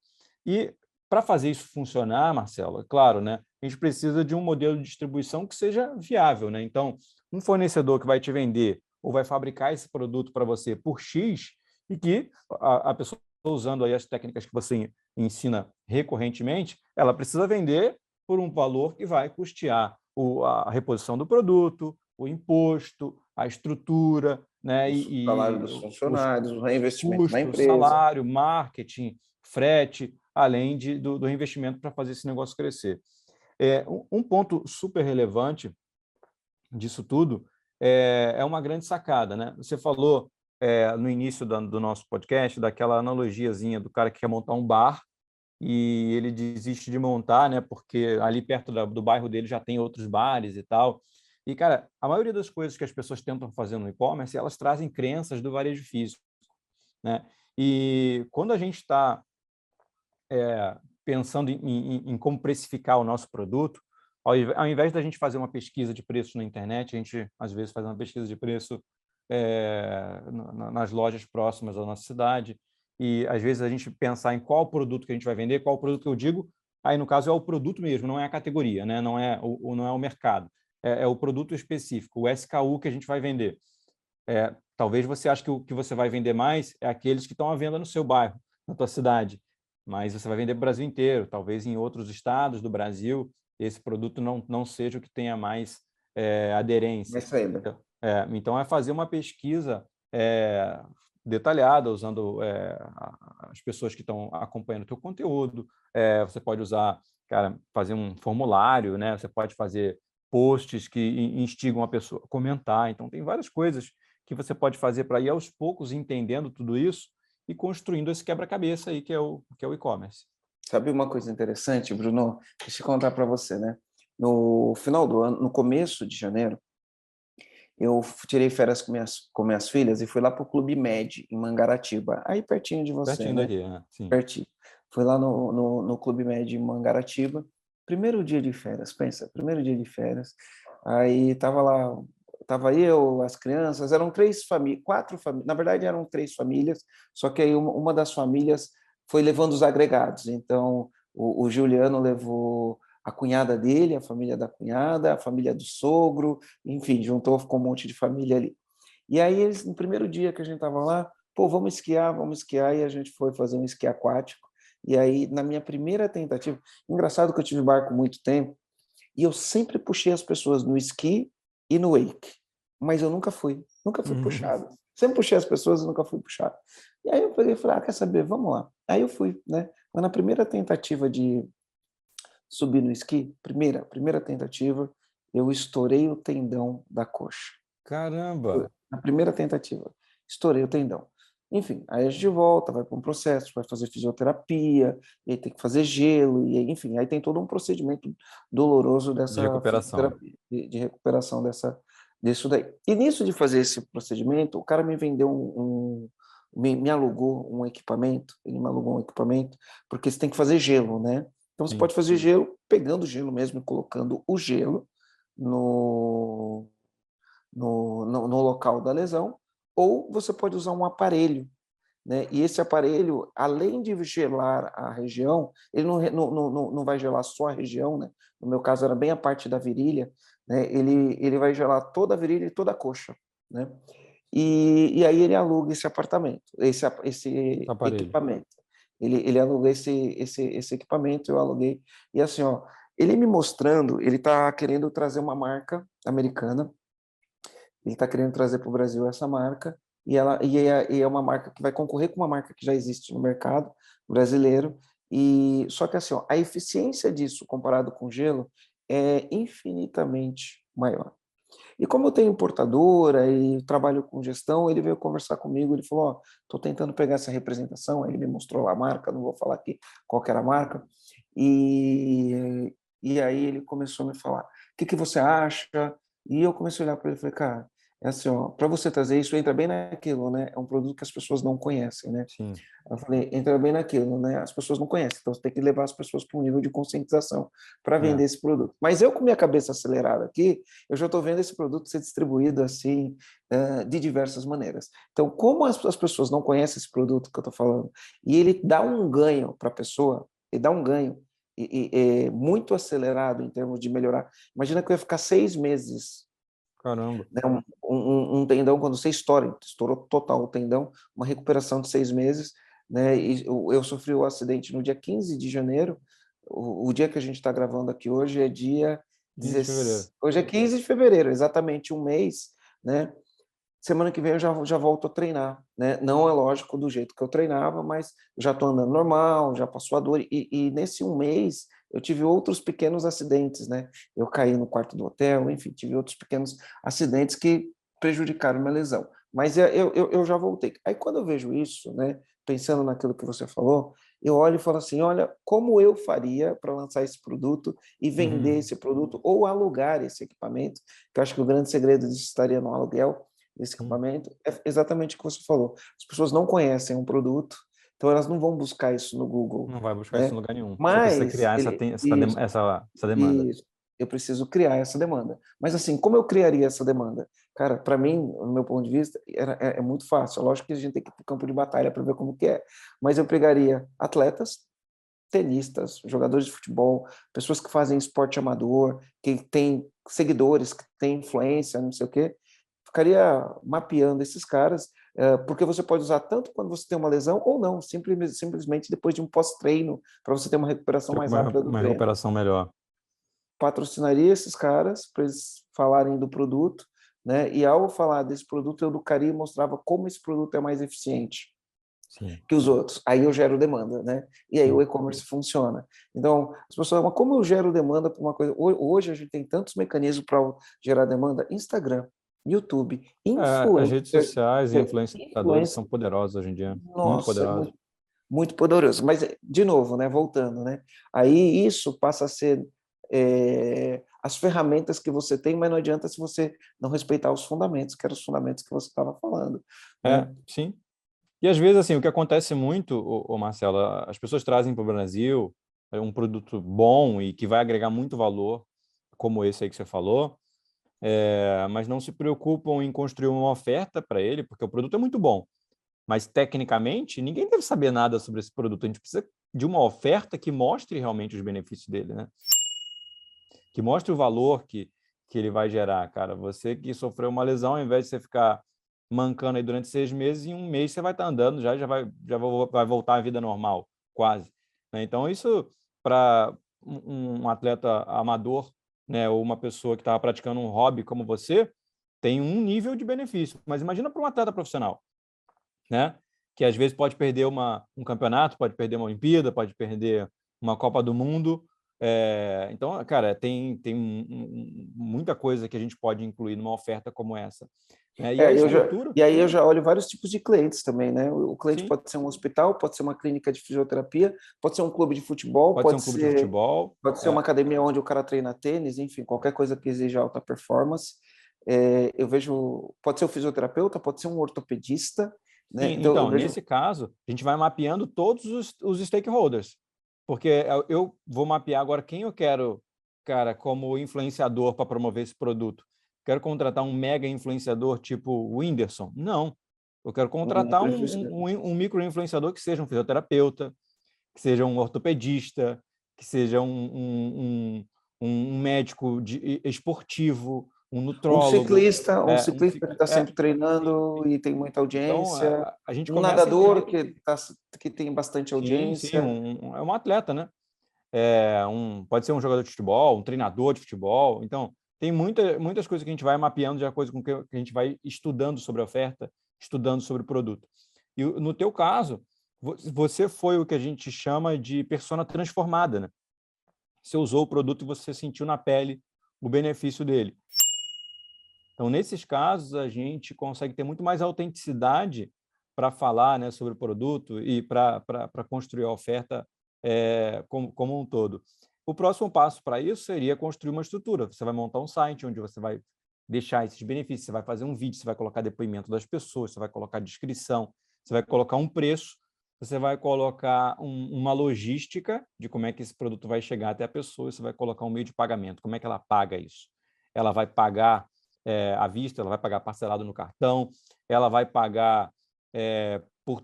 E para fazer isso funcionar, Marcelo, é claro, né, a gente precisa de um modelo de distribuição que seja viável, né? Então, um fornecedor que vai te vender ou vai fabricar esse produto para você por X e que a pessoa usando aí as técnicas que você ensina recorrentemente, ela precisa vender por um valor que vai custear a reposição do produto, o imposto, a estrutura, né? O salário dos Os funcionários, o reinvestimento na custos, empresa. salário, marketing, frete, além do reinvestimento para fazer esse negócio crescer. Um ponto super relevante disso tudo é uma grande sacada, né? Você falou no início do nosso podcast daquela analogiazinha do cara que quer montar um bar e ele desiste de montar, né? Porque ali perto do bairro dele já tem outros bares e tal. E, cara, a maioria das coisas que as pessoas tentam fazer no e-commerce, elas trazem crenças do varejo físico, né? E quando a gente está pensando em como precificar o nosso produto, ao invés da gente fazer uma pesquisa de preço na internet, a gente, às vezes, faz uma pesquisa de preço nas lojas próximas da nossa cidade, e, às vezes, a gente pensar em qual produto que a gente vai vender, qual produto que eu digo, aí, no caso, é o produto mesmo, não é a categoria, né? Não é o mercado, é o produto específico, o SKU que a gente vai vender. Talvez você ache que o que você vai vender mais é aqueles que estão à venda no seu bairro, na tua cidade, mas você vai vender para o Brasil inteiro, talvez em outros estados do Brasil esse produto não seja o que tenha mais aderência. Mais saída. Então, é fazer uma pesquisa detalhada, usando as pessoas que estão acompanhando o teu conteúdo. Você pode usar, cara, fazer um formulário, né? Você pode fazer posts que instigam a pessoa a comentar. Então, tem várias coisas que você pode fazer para ir aos poucos entendendo tudo isso e construindo esse quebra-cabeça aí que é o e-commerce. Sabe uma coisa interessante, Bruno? Deixa eu contar para você, né? No final do ano, no começo de janeiro, eu tirei férias com minhas filhas e fui lá para o Clube Med, em Mangaratiba, aí pertinho de você, Pertinho né? daqui, né? Sim. Pertinho. Fui lá no Clube Med, em Mangaratiba, primeiro dia de férias, pensa, primeiro dia de férias, aí tava eu, as crianças, eram quatro famílias, na verdade eram 3 famílias, só que aí uma das famílias foi levando os agregados, então o Juliano levou a cunhada dele, a família da cunhada, a família do sogro, enfim, juntou, ficou um monte de família ali. E aí, no primeiro dia que a gente estava lá, pô, vamos esquiar, e a gente foi fazer um esqui aquático. E aí, na minha primeira tentativa, engraçado que eu tive barco muito tempo, e eu sempre puxei as pessoas no esqui e no wake, mas eu nunca fui puxado. Sempre puxei as pessoas e nunca fui puxado. E aí eu peguei e falei, quer saber, vamos lá. Aí eu fui, né? Mas na primeira tentativa de subir no esqui, primeira tentativa, eu estourei o tendão da coxa. Caramba! Na primeira tentativa, estourei o tendão. Enfim, aí a gente volta, vai para um processo, vai fazer fisioterapia, e aí tem que fazer gelo, e aí, enfim, aí tem todo um procedimento doloroso De dessa recuperação. fisioterapia, de recuperação disso daí. E nisso de fazer esse procedimento, o cara me vendeu me alugou um equipamento, ele me alugou um equipamento, porque você tem que fazer gelo, né? Então, você Sim. pode fazer gelo pegando gelo mesmo e colocando o gelo no local da lesão, ou você pode usar um aparelho, né? E esse aparelho, além de gelar a região, ele não vai gelar só a região, né? No meu caso, era bem a parte da virilha, né? Ele vai gelar toda a virilha e toda a coxa, né? E aí ele aluga esse apartamento, esse Aparelho. equipamento. Ele aluga esse equipamento, eu aluguei. E assim, ó, ele me mostrando, ele está querendo trazer uma marca americana, ele está querendo trazer para o Brasil essa marca, e é uma marca que vai concorrer com uma marca que já existe no mercado brasileiro, e só que assim, ó, a eficiência disso comparado com gelo é infinitamente maior. E como eu tenho importadora e trabalho com gestão, ele veio conversar comigo, ele falou, ó, estou tentando pegar essa representação, aí ele me mostrou lá a marca, não vou falar aqui qual que era a marca, e aí ele começou a me falar, o que você acha? E eu comecei a olhar para ele e falei, cara, é assim, ó, para você trazer isso, entra bem naquilo, né? É um produto que as pessoas não conhecem, né? Sim. Eu falei, entra bem naquilo, né? As pessoas não conhecem, então você tem que levar as pessoas para um nível de conscientização para vender esse produto. Mas eu, com minha cabeça acelerada aqui, eu já estou vendo esse produto ser distribuído assim, de diversas maneiras. Então, como as pessoas não conhecem esse produto que eu estou falando, e ele dá um ganho para a pessoa, porque dá um ganho muito acelerado em termos de melhorar. Imagina que eu ia ficar 6 meses, Caramba. né? Um tendão, quando você estourou total o tendão, uma recuperação de 6 meses, né? E eu sofri o acidente no dia 15 de janeiro, o dia que a gente está gravando aqui hoje é dia 15 de fevereiro. Hoje é 15 de fevereiro, exatamente um mês, né? Semana que vem eu já volto a treinar, né? Não é lógico do jeito que eu treinava, mas já estou andando normal, já passou a dor. E nesse um mês eu tive outros pequenos acidentes, né? Eu caí no quarto do hotel, enfim, tive outros pequenos acidentes que prejudicaram minha lesão. Mas eu já voltei. Aí quando eu vejo isso, né? Pensando naquilo que você falou, eu olho e falo assim, olha, como eu faria para lançar esse produto e vender esse produto ou alugar esse equipamento, que eu acho que o grande segredo disso estaria no aluguel desse equipamento, é exatamente o que você falou. As pessoas não conhecem um produto, então elas não vão buscar isso no Google, Não vai buscar isso né? em lugar nenhum. Você precisa Mas criar essa demanda. isso, eu preciso criar essa demanda. Mas assim, como eu criaria essa demanda? Cara, para mim, no meu ponto de vista, é muito fácil. Lógico que a gente tem que ir para o campo de batalha para ver como que é. Mas eu pegaria atletas, tenistas, jogadores de futebol, pessoas que fazem esporte amador, que têm seguidores, que têm influência, não sei o quê, ficaria mapeando esses caras, porque você pode usar tanto quando você tem uma lesão ou não, simplesmente depois de um pós-treino, para você ter uma recuperação Ter mais rápida do uma treino. recuperação melhor. Patrocinaria esses caras para eles falarem do produto, né? E ao falar desse produto, eu educaria e mostrava como esse produto é mais eficiente Sim, que os outros. Aí eu gero demanda, né? E aí sim. o e-commerce funciona. Então, as pessoas falam, mas como eu gero demanda para uma coisa? Hoje a gente tem tantos mecanismos para gerar demanda. Instagram, YouTube, As redes influencer. sociais e influenciadores Influencer, são poderosos hoje em dia. Muito nossa, é poderosos. muito poderoso. Mas, de novo, né? Voltando, né? Aí isso passa a ser as ferramentas que você tem, mas não adianta se você não respeitar os fundamentos, que eram os fundamentos que você estava falando, né? Sim. E às vezes, assim, o que acontece muito, Marcelo, as pessoas trazem para o Brasil um produto bom e que vai agregar muito valor, como esse aí que você falou, mas não se preocupam em construir uma oferta para ele, porque o produto é muito bom. Mas, tecnicamente, ninguém deve saber nada sobre esse produto. A gente precisa de uma oferta que mostre realmente os benefícios dele, né? Que mostre o valor que ele vai gerar, cara. Você que sofreu uma lesão, ao invés de você ficar mancando aí durante 6 meses, em um mês você vai estar andando, vai voltar à vida normal, quase. Né? Então, isso para um atleta amador, né, ou uma pessoa que estava praticando um hobby como você, tem um nível de benefício. Mas imagina para um atleta profissional, né? Que às vezes pode perder um campeonato, pode perder uma Olimpíada, pode perder uma Copa do Mundo. Então, cara, tem muita coisa que a gente pode incluir numa oferta como essa. E a estrutura... E aí eu já olho vários tipos de clientes também, né? O cliente Sim, pode ser um hospital, pode ser uma clínica de fisioterapia, pode ser um clube de futebol, pode ser um clube de futebol. pode ser uma academia onde o cara treina tênis, enfim, qualquer coisa que exija alta performance. Eu vejo, pode ser um fisioterapeuta, pode ser um ortopedista, né? Sim, Então eu então, vejo. nesse caso, a gente vai mapeando todos os stakeholders, porque eu vou mapear agora quem eu quero, cara, como influenciador para promover esse produto. Quero contratar um mega influenciador tipo o Whindersson? Não. Eu quero contratar um micro-influenciador que seja um fisioterapeuta, que seja um ortopedista, que seja um médico esportivo, um nutrólogo. Um ciclista que está sempre treinando e tem muita Então, audiência, a gente um começa a nadador entender. que tem bastante Sim, audiência. é um atleta, né? Pode ser um jogador de futebol, um treinador de futebol. Então, tem muitas coisas que a gente vai mapeando de acordo com o que a gente vai estudando sobre a oferta, estudando sobre o produto. E no teu caso, você foi o que a gente chama de persona transformada, né? Você usou o produto e você sentiu na pele o benefício dele. Então, nesses casos, a gente consegue ter muito mais autenticidade para falar, né, sobre o produto e para construir a oferta como um todo. O próximo passo para isso seria construir uma estrutura. Você vai montar um site onde você vai deixar esses benefícios, você vai fazer um vídeo, você vai colocar depoimento das pessoas, você vai colocar descrição, você vai colocar um preço, você vai colocar uma logística de como é que esse produto vai chegar até a pessoa, você vai colocar um meio de pagamento, como é que ela paga isso. Ela vai pagar à vista, ela vai pagar parcelado no cartão, ela vai pagar por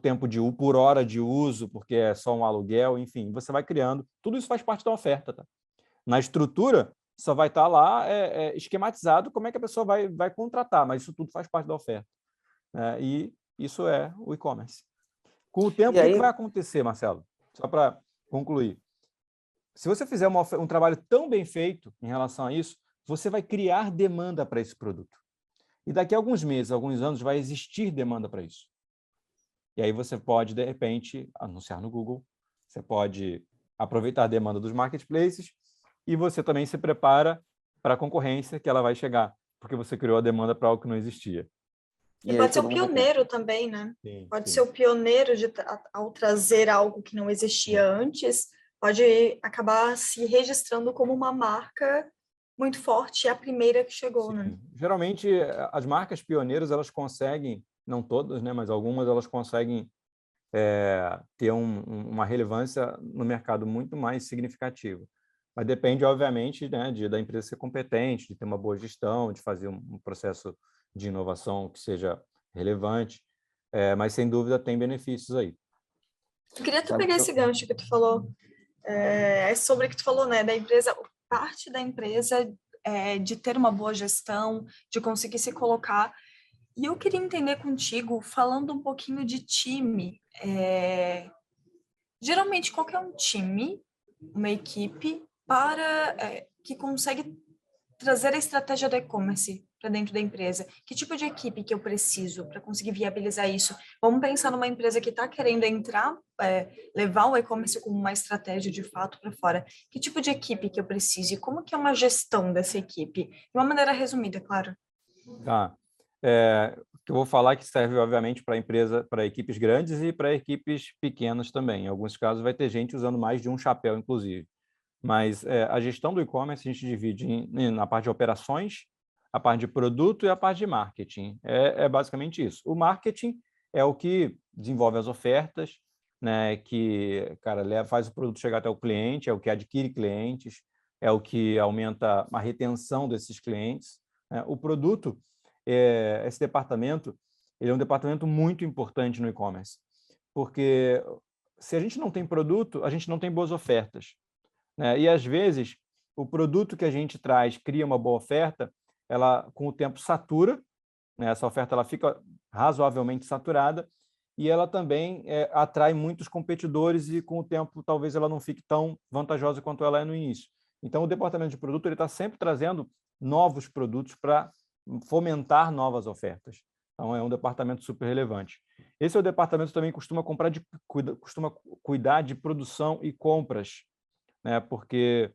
por hora de uso, porque é só um aluguel, enfim, você vai criando. Tudo isso faz parte da oferta, tá? Na estrutura, só vai estar lá esquematizado como é que a pessoa vai contratar, mas isso tudo faz parte da oferta, né? E isso é o e-commerce. Com o tempo, E o que vai aí, acontecer, Marcelo? Só para concluir. Se você fizer um trabalho tão bem feito em relação a isso, você vai criar demanda para esse produto. E daqui a alguns meses, alguns anos, vai existir demanda para isso. E aí você pode, de repente, anunciar no Google, você pode aproveitar a demanda dos marketplaces e você também se prepara para a concorrência que ela vai chegar, porque você criou a demanda para algo que não existia. E e aí pode ser o todo mundo vai pioneiro também, né? Sim, Pode ser sim. o pioneiro ao trazer algo que não existia antes, pode acabar se registrando como uma marca muito forte, é a primeira que chegou, né? Sim. Geralmente, as marcas pioneiras, elas conseguem, não todas, né, mas algumas, elas conseguem ter uma relevância no mercado muito mais significativa. Mas depende, obviamente, né, da empresa ser competente, de ter uma boa gestão, de fazer um processo de inovação que seja relevante, mas, sem dúvida, tem benefícios aí. Eu queria até sabe pegar que esse gancho que tu falou, é sobre o que tu falou, né, da empresa, parte da empresa de ter uma boa gestão, de conseguir se colocar. E eu queria entender contigo, falando um pouquinho de time. Geralmente, qual que é um time, uma equipe, que consegue trazer a estratégia do e-commerce para dentro da empresa? Que tipo de equipe que eu preciso para conseguir viabilizar isso? Vamos pensar numa empresa que está querendo entrar, levar o e-commerce como uma estratégia de fato para fora. Que tipo de equipe que eu preciso? E como que é uma gestão dessa equipe? De uma maneira resumida, claro. Tá. O que eu vou falar que serve, obviamente, para empresa, para equipes grandes e para equipes pequenas também. Em alguns casos, vai ter gente usando mais de um chapéu, inclusive. Mas a gestão do e-commerce a gente divide na parte de operações, a parte de produto e a parte de marketing. É basicamente isso. O marketing é o que desenvolve as ofertas, né, que, cara, faz o produto chegar até o cliente, é o que adquire clientes, é o que aumenta a retenção desses clientes, né? O produto, esse departamento, ele é um departamento muito importante no e-commerce, porque se a gente não tem produto, a gente não tem boas ofertas, né? E, às vezes, o produto que a gente traz cria uma boa oferta, ela, com o tempo, satura, né? Essa oferta ela fica razoavelmente saturada e ela também atrai muitos competidores e, com o tempo, talvez ela não fique tão vantajosa quanto ela é no início. Então, o departamento de produto está sempre trazendo novos produtos para fomentar novas ofertas. Então, é um departamento super relevante. Esse é o departamento que também costuma cuidar de produção e compras, né? Porque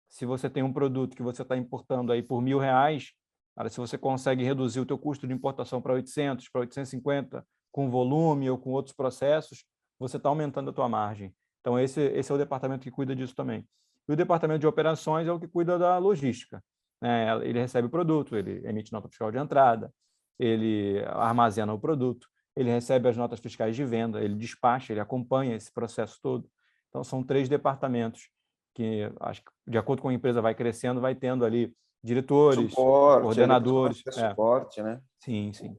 se você tem um produto que você está importando aí por R$ 1.000, cara, se você consegue reduzir o teu custo de importação para 800, para 850, com volume ou com outros processos, você está aumentando a tua margem. Então, esse é o departamento que cuida disso também. E o departamento de operações é o que cuida da logística, né? Ele recebe o produto, ele emite nota fiscal de entrada, ele armazena o produto, ele recebe as notas fiscais de venda, ele despacha, ele acompanha esse processo todo. Então, são 3 departamentos que, acho que, de acordo com a empresa vai crescendo, vai tendo ali diretores, suporte, ali para coordenadores. suporte, né? Sim, sim.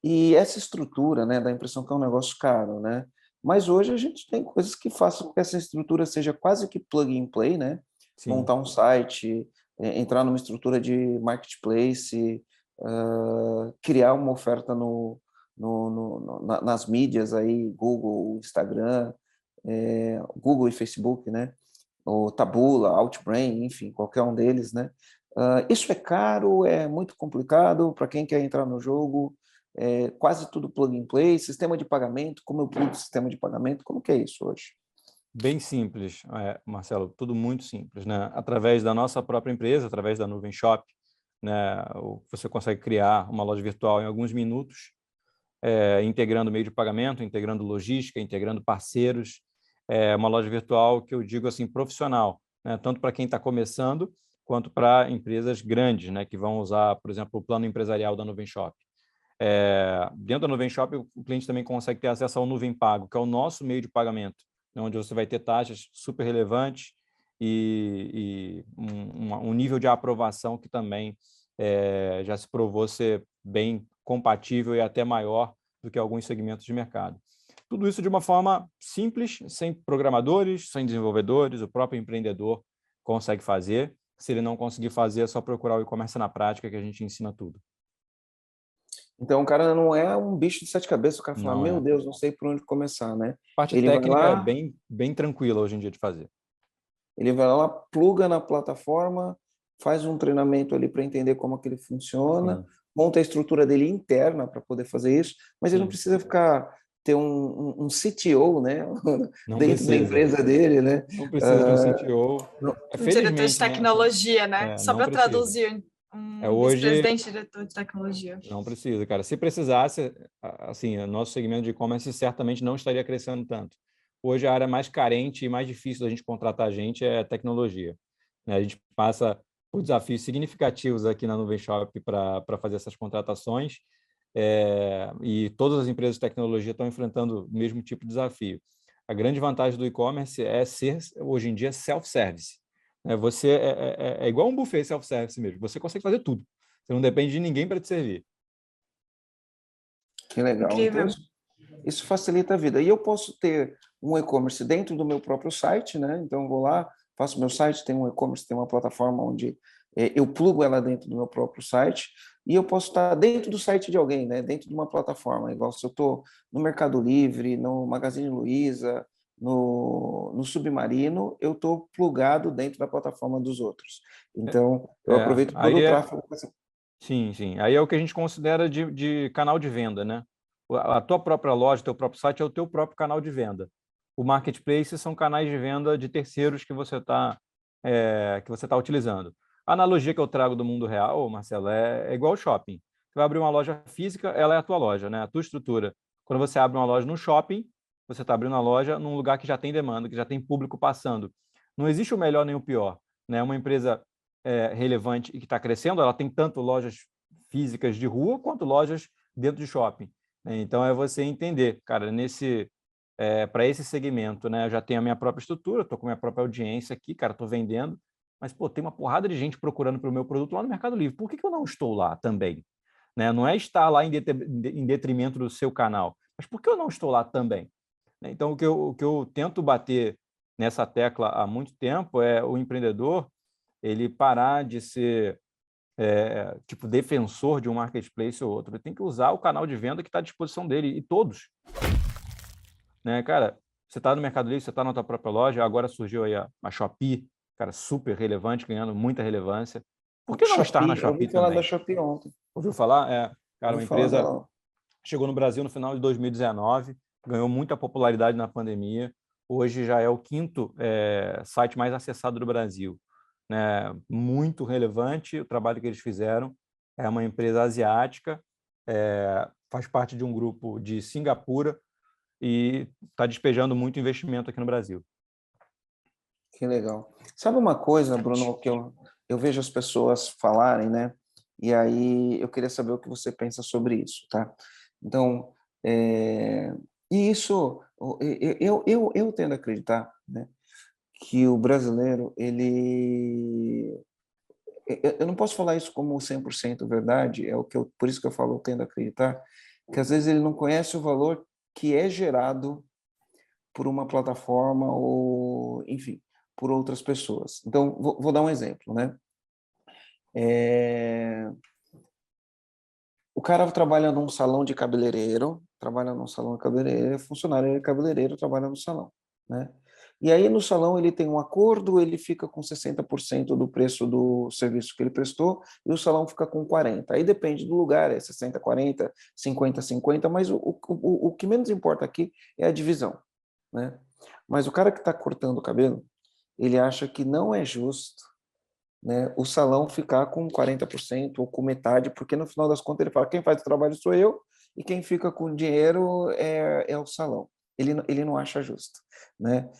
E essa estrutura, né, dá a impressão que é um negócio caro, né? Mas hoje a gente tem coisas que façam com que essa estrutura seja quase que plug and play, né? Sim. Montar um site, entrar numa estrutura de marketplace, criar uma oferta nas mídias aí, Google, Instagram, Google e Facebook, né? O Taboola, Outbrain, enfim, qualquer um deles, né? Isso é caro, é muito complicado para quem quer entrar no jogo, quase tudo plug and play, sistema de pagamento, como eu plugo o sistema de pagamento, como que é isso hoje? Bem simples, Marcelo, tudo muito simples, né? Através da nossa própria empresa, através da Nuvem Shop, né? Você consegue criar uma loja virtual em alguns minutos, integrando meio de pagamento, integrando logística, integrando parceiros. É uma loja virtual que eu digo assim, profissional, né? Tanto para quem está começando, quanto para empresas grandes, né? Que vão usar, por exemplo, o plano empresarial da Nuvem Shop. Dentro da Nuvem Shop, o cliente também consegue ter acesso ao Nuvem Pago, que é o nosso meio de pagamento, onde você vai ter taxas super relevantes e um nível de aprovação que também já se provou ser bem compatível e até maior do que alguns segmentos de mercado. Tudo isso de uma forma simples, sem programadores, sem desenvolvedores, o próprio empreendedor consegue fazer. Se ele não conseguir fazer, é só procurar o e-commerce na prática que a gente ensina tudo. Então, o cara não é um bicho de sete cabeças, o cara fala, Não meu é. Deus, não sei por onde começar, né? A parte Ele vai técnica é lá, bem tranquila hoje em dia de fazer. ele vai lá, pluga na plataforma, faz um treinamento ali para entender como aquele funciona, Sim, monta a estrutura dele interna para poder fazer isso, mas ele não sim. precisa ter um CTO, né, Não dentro da precisa. empresa dele, né? Não precisa de um CTO. Não- Um diretor de Felizmente, né? tecnologia, né? Só Não para precisa. traduzir, um Hoje, vice-presidente diretor de tecnologia. não precisa, cara. Se precisasse, assim, o nosso segmento de e-commerce certamente não estaria crescendo tanto. Hoje, a área mais carente e mais difícil da gente contratar gente é tecnologia, né? A gente passa por desafios significativos aqui na Nuvem Shop para fazer essas contratações, e todas as empresas de tecnologia estão enfrentando o mesmo tipo de desafio. A grande vantagem do e-commerce é ser, hoje em dia, self-service, né? Você é igual um buffet self-service mesmo. Você consegue fazer tudo. Você não depende de ninguém para te servir. Que legal. Então, Incrível. isso facilita a vida. E eu posso ter um e-commerce dentro do meu próprio site, né? Então, eu vou lá, faço meu site, tem um e-commerce, tem uma plataforma onde eu plugo ela dentro do meu próprio site, e eu posso estar dentro do site de alguém, né? Dentro de uma plataforma, igual se eu estou no Mercado Livre, no Magazine Luiza, no Submarino, eu estou plugado dentro da plataforma dos outros. Então, eu aproveito todo Aí o tráfego. sim, sim. Aí é o que a gente considera de canal de venda, né? A tua própria loja, teu próprio site é o teu próprio canal de venda. O marketplace são canais de venda de terceiros que você tá utilizando. A analogia que eu trago do mundo real, Marcelo, é igual ao shopping. Você vai abrir uma loja física, ela é a tua loja, né? A tua estrutura. Quando você abre uma loja no shopping, você está abrindo uma loja num lugar que já tem demanda, que já tem público passando. Não existe o melhor nem o pior, né? Uma empresa relevante e que está crescendo, ela tem tanto lojas físicas de rua quanto lojas dentro de shopping, né? Então, é você entender, cara, para esse segmento, né? Eu já tenho a minha própria estrutura, estou com a minha própria audiência aqui, cara, estou vendendo, mas, pô, tem uma porrada de gente procurando pelo meu produto lá no Mercado Livre. Por que eu não estou lá também? Né? Não é estar lá em detrimento do seu canal, mas por que eu não estou lá também? Então, o que eu tento bater nessa tecla há muito tempo é o empreendedor ele parar de ser tipo defensor de um marketplace ou outro. Ele tem que usar o canal de venda que está à disposição dele, e todos. Né, cara, você está no Mercado Livre, você está na tua própria loja, agora surgiu aí a Shopee, cara, super relevante, ganhando muita relevância. Por que não estar na Shopee, eu ouvi Shopee falar da também? Shopee ontem. Ouviu falar? Cara, Ouvi uma falar empresa dela. chegou no Brasil no final de 2019, ganhou muita popularidade na pandemia, hoje já é o quinto site mais acessado do Brasil, né? Muito relevante o trabalho que eles fizeram. É uma empresa asiática, faz parte de um grupo de Singapura e está despejando muito investimento aqui no Brasil. Que legal. Sabe uma coisa, Bruno, que eu vejo as pessoas falarem, né? E aí eu queria saber o que você pensa sobre isso, tá? Então, e isso, eu tendo a acreditar, né, que o brasileiro, eu não posso falar isso como 100% verdade, por isso que eu falo, eu tendo a acreditar, que às vezes ele não conhece o valor que é gerado por uma plataforma ou, enfim, por outras pessoas. Então, vou dar um exemplo, né? O cara trabalha num salão de cabeleireiro, é funcionário de cabeleireiro, trabalha no salão, né? E aí no salão ele tem um acordo, ele fica com 60% do preço do serviço que ele prestou e o salão fica com 40%. Aí depende do lugar, é 60, 40, 50, 50, mas o que menos importa aqui é a divisão, né? Mas o cara que está cortando o cabelo, ele acha que não é justo, né, o salão ficar com 40% ou com metade, porque no final das contas ele fala, quem faz o trabalho sou eu e quem fica com o dinheiro é o salão. Ele não acha justo, né?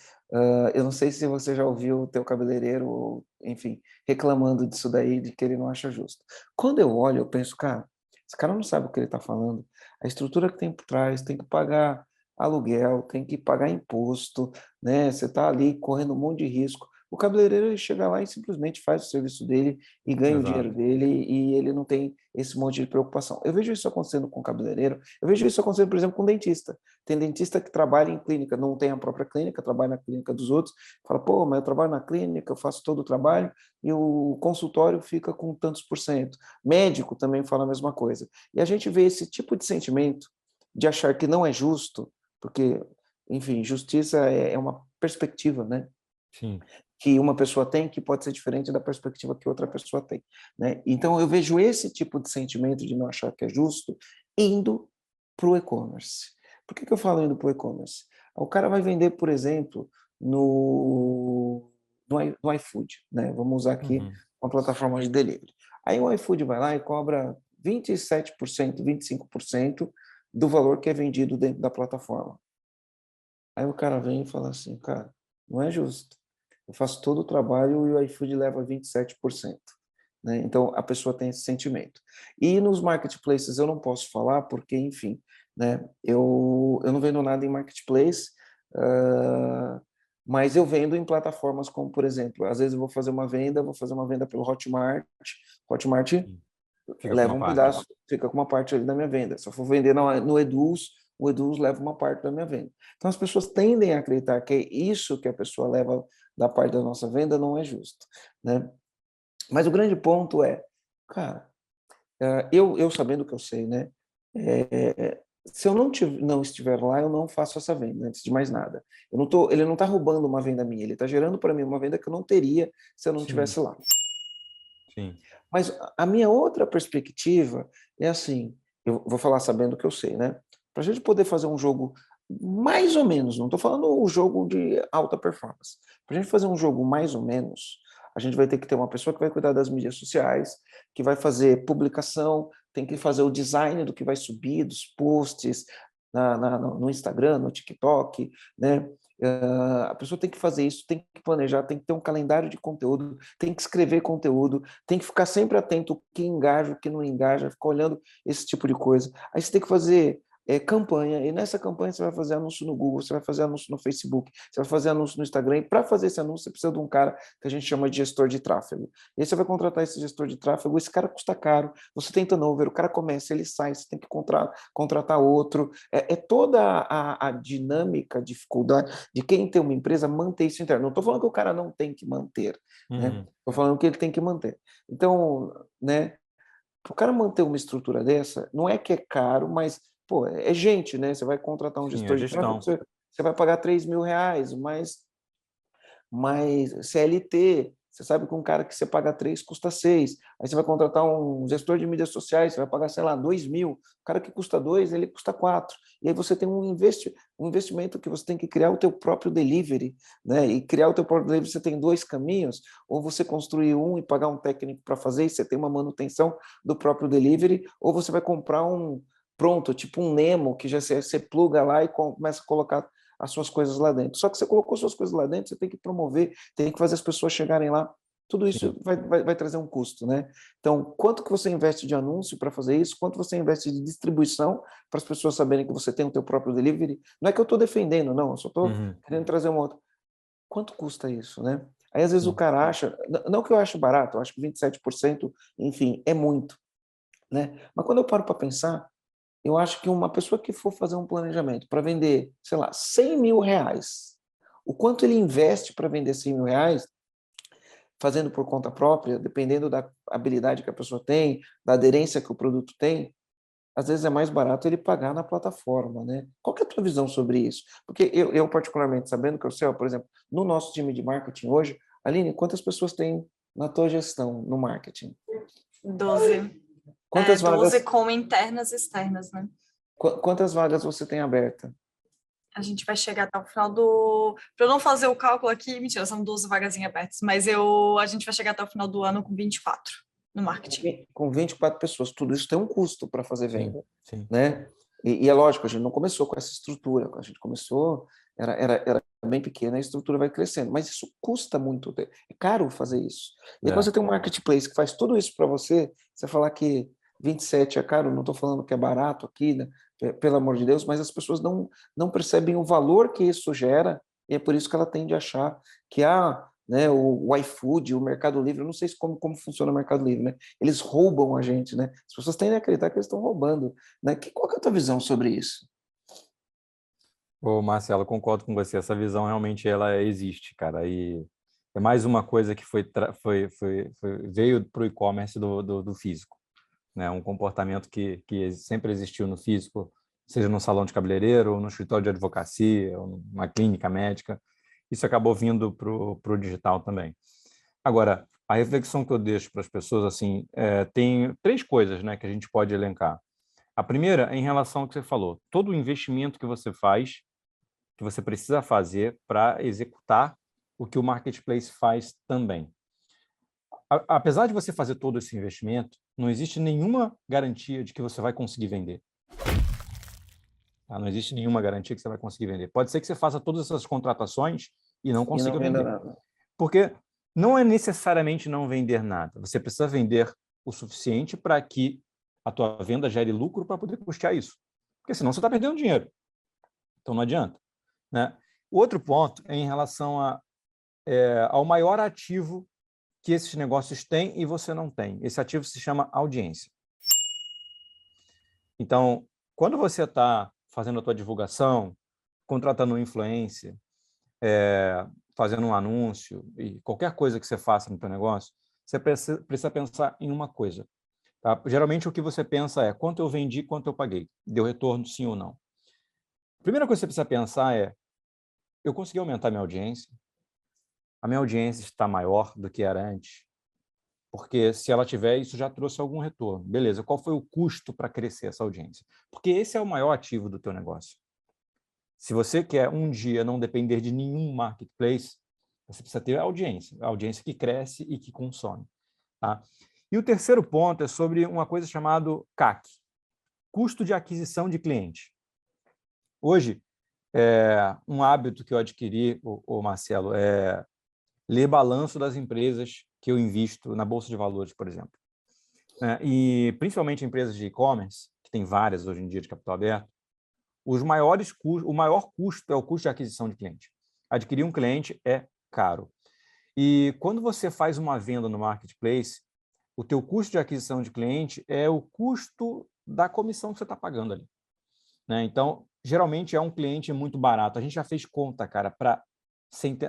Eu não sei se você já ouviu o teu cabeleireiro, enfim, reclamando disso daí, de que ele não acha justo. Quando eu olho, eu penso, cara, esse cara não sabe o que ele está falando. A estrutura que tem por trás, tem que pagar aluguel, tem que pagar imposto, né? Você está ali correndo um monte de risco O cabeleireiro ele chega lá e simplesmente faz o serviço dele e ganha o dinheiro dele e ele não tem esse monte de preocupação. Eu vejo isso acontecendo com o cabeleireiro, eu vejo isso acontecendo, por exemplo, com dentista. Tem dentista que trabalha em clínica, não tem a própria clínica, trabalha na clínica dos outros, fala, pô, mas eu trabalho na clínica, eu faço todo o trabalho e o consultório fica com tantos por cento. Médico também fala a mesma coisa. E a gente vê esse tipo de sentimento de achar que não é justo, porque, enfim, justiça é uma perspectiva, né? Sim. Que uma pessoa tem que pode ser diferente da perspectiva que outra pessoa tem, né? Então eu vejo esse tipo de sentimento de não achar que é justo indo para o e-commerce. Por que eu falo indo para o e-commerce? O cara vai vender, por exemplo, no iFood, né? Vamos usar aqui uma plataforma de delivery. Aí o iFood vai lá e cobra 27%, 25% do valor que é vendido dentro da plataforma. Aí o cara vem e fala assim, cara, não é justo. Eu faço todo o trabalho e o iFood leva 27%. Né? Então, a pessoa tem esse sentimento. E nos marketplaces eu não posso falar porque, enfim, né? Eu não vendo nada em marketplace, mas eu vendo em plataformas como, por exemplo, às vezes eu vou fazer uma venda pelo Hotmart Fica com leva uma um parte. pedaço, fica com uma parte ali da minha venda. Se eu for vender no Eduz, o Eduz leva uma parte da minha venda. Então as pessoas tendem a acreditar que isso que a pessoa leva da parte da nossa venda não é justo, né? Mas o grande ponto é, cara, eu sabendo o que eu sei, né? Se eu não estiver lá, eu não faço essa venda, antes de mais nada. Ele não está roubando uma venda minha, ele está gerando para mim uma venda que eu não teria se eu não estivesse lá. Sim. Mas a minha outra perspectiva é assim, eu vou falar sabendo o que eu sei, né? Para a gente poder fazer um jogo mais ou menos, não estou falando o jogo de alta performance, para a gente fazer um jogo mais ou menos, a gente vai ter que ter uma pessoa que vai cuidar das mídias sociais, que vai fazer publicação, tem que fazer o design do que vai subir, dos posts no Instagram, no TikTok, né? A pessoa tem que fazer isso, tem que planejar, tem que ter um calendário de conteúdo, tem que escrever conteúdo, tem que ficar sempre atento o que engaja, o que não engaja, ficar olhando esse tipo de coisa. Aí você tem que fazer campanha, e nessa campanha você vai fazer anúncio no Google, você vai fazer anúncio no Facebook, você vai fazer anúncio no Instagram, e para fazer esse anúncio você precisa de um cara que a gente chama de gestor de tráfego. E aí você vai contratar esse gestor de tráfego, esse cara custa caro, você tem turnover, o cara começa, ele sai, você tem que contratar outro. É toda a dinâmica, a dificuldade de quem tem uma empresa manter isso interno. Não estou falando que o cara não tem que manter, né? Estou falando que ele tem que manter. Então, né, para o cara manter uma estrutura dessa, não é que é caro, mas pô, é gente, né? Você vai contratar um gestor de tráfego, você vai pagar R$3.000, mas CLT, você sabe que um cara que você paga 3 custa 6. Aí você vai contratar um gestor de mídias sociais, você vai pagar, sei lá, 2.000. O cara que custa 2, ele custa 4. E aí você tem um investimento que você tem que criar o teu próprio delivery, né? E criar o teu próprio delivery, você tem 2 caminhos, ou você construir um e pagar um técnico para fazer, e você tem uma manutenção do próprio delivery, ou você vai comprar um pronto, tipo um Nemo, que já você pluga lá e começa a colocar as suas coisas lá dentro. Só que você colocou suas coisas lá dentro, você tem que promover, tem que fazer as pessoas chegarem lá. Tudo isso vai trazer um custo, né? Então, quanto que você investe de anúncio para fazer isso? Quanto você investe de distribuição para as pessoas saberem que você tem o teu próprio delivery? Não é que eu estou defendendo, não. Eu só estou querendo trazer uma outra. Quanto custa isso, né? Aí, às vezes, o cara acha... Não que eu acho barato, eu acho que 27%, enfim, é muito, né? Mas quando eu paro para pensar, eu acho que uma pessoa que for fazer um planejamento para vender, sei lá, R$100.000, o quanto ele investe para vender R$100.000, fazendo por conta própria, dependendo da habilidade que a pessoa tem, da aderência que o produto tem, às vezes é mais barato ele pagar na plataforma, né? Qual que é a tua visão sobre isso? Porque eu particularmente, sabendo que eu sei, por exemplo, no nosso time de marketing hoje, Aline, quantas pessoas tem na tua gestão no marketing? 12. Quantas 12 vagas? com internas e externas, né? Quantas vagas você tem aberta? A gente vai chegar até o final do... Para eu não fazer o cálculo aqui, mentira, são 12 vagas abertas, mas a gente vai chegar até o final do ano com 24 no marketing. Com 24 pessoas. Tudo isso tem um custo para fazer venda, sim. né? E é lógico, a gente não começou com essa estrutura. Quando a gente começou, era bem pequena, a estrutura vai crescendo. Mas isso custa muito. É caro fazer isso. E quando você tem um marketplace que faz tudo isso para você, você falar que 27 é caro, não estou falando que é barato aqui, né? Pelo amor de Deus, mas as pessoas não percebem o valor que isso gera, e é por isso que ela tende a achar que né? O iFood, o Mercado Livre, eu não sei como funciona o Mercado Livre, né? Eles roubam a gente, né? As pessoas tendem a acreditar que eles estão roubando, né? Qual que é a tua visão sobre isso? Ô, Marcelo, concordo com você. Essa visão realmente ela existe, cara. E é mais uma coisa que veio para o e-commerce do físico, né? Um comportamento que sempre existiu no físico, seja no salão de cabeleireiro, ou no escritório de advocacia, ou numa clínica médica. Isso acabou vindo para o digital também. Agora, a reflexão que eu deixo para as pessoas, assim, tem três coisas, né, que a gente pode elencar. A primeira é em relação ao que você falou. Todo o investimento que você faz, que você precisa fazer para executar o que o marketplace faz também. Apesar de você fazer todo esse investimento, não existe nenhuma garantia de que você vai conseguir vender. Tá? Não existe nenhuma garantia que você vai conseguir vender. Pode ser que você faça todas essas contratações e não E não consiga venda vender. nada. Porque não é necessariamente não vender nada. Você precisa vender o suficiente para que a tua venda gere lucro para poder custear isso. Porque senão você está perdendo dinheiro. Então não adianta, né? O outro ponto é em relação ao maior ativo que esses negócios têm e você não tem. Esse ativo se chama audiência. Então, quando você está fazendo a tua divulgação, contratando um influencer, fazendo um anúncio e qualquer coisa que você faça no teu negócio, você precisa pensar em uma coisa. Tá? Geralmente o que você pensa é quanto eu vendi, quanto eu paguei. Deu retorno, sim ou não? A primeira coisa que você precisa pensar é, eu consegui aumentar minha audiência? A minha audiência está maior do que era antes? Porque se ela tiver, isso já trouxe algum retorno. Beleza, qual foi o custo para crescer essa audiência? Porque esse é o maior ativo do teu negócio. Se você quer um dia não depender de nenhum marketplace, você precisa ter a audiência que cresce e que consome. Tá? E o terceiro ponto é sobre uma coisa chamada CAC, custo de aquisição de cliente. Hoje, um hábito que eu adquiri, o Marcelo, é ler balanço das empresas que eu invisto na Bolsa de Valores, por exemplo. E principalmente empresas de e-commerce, que tem várias hoje em dia de capital aberto, o maior custo é o custo de aquisição de cliente. Adquirir um cliente é caro. E quando você faz uma venda no marketplace, o teu custo de aquisição de cliente é o custo da comissão que você está pagando ali. Né? Então, geralmente é um cliente muito barato. A gente já fez conta, cara, para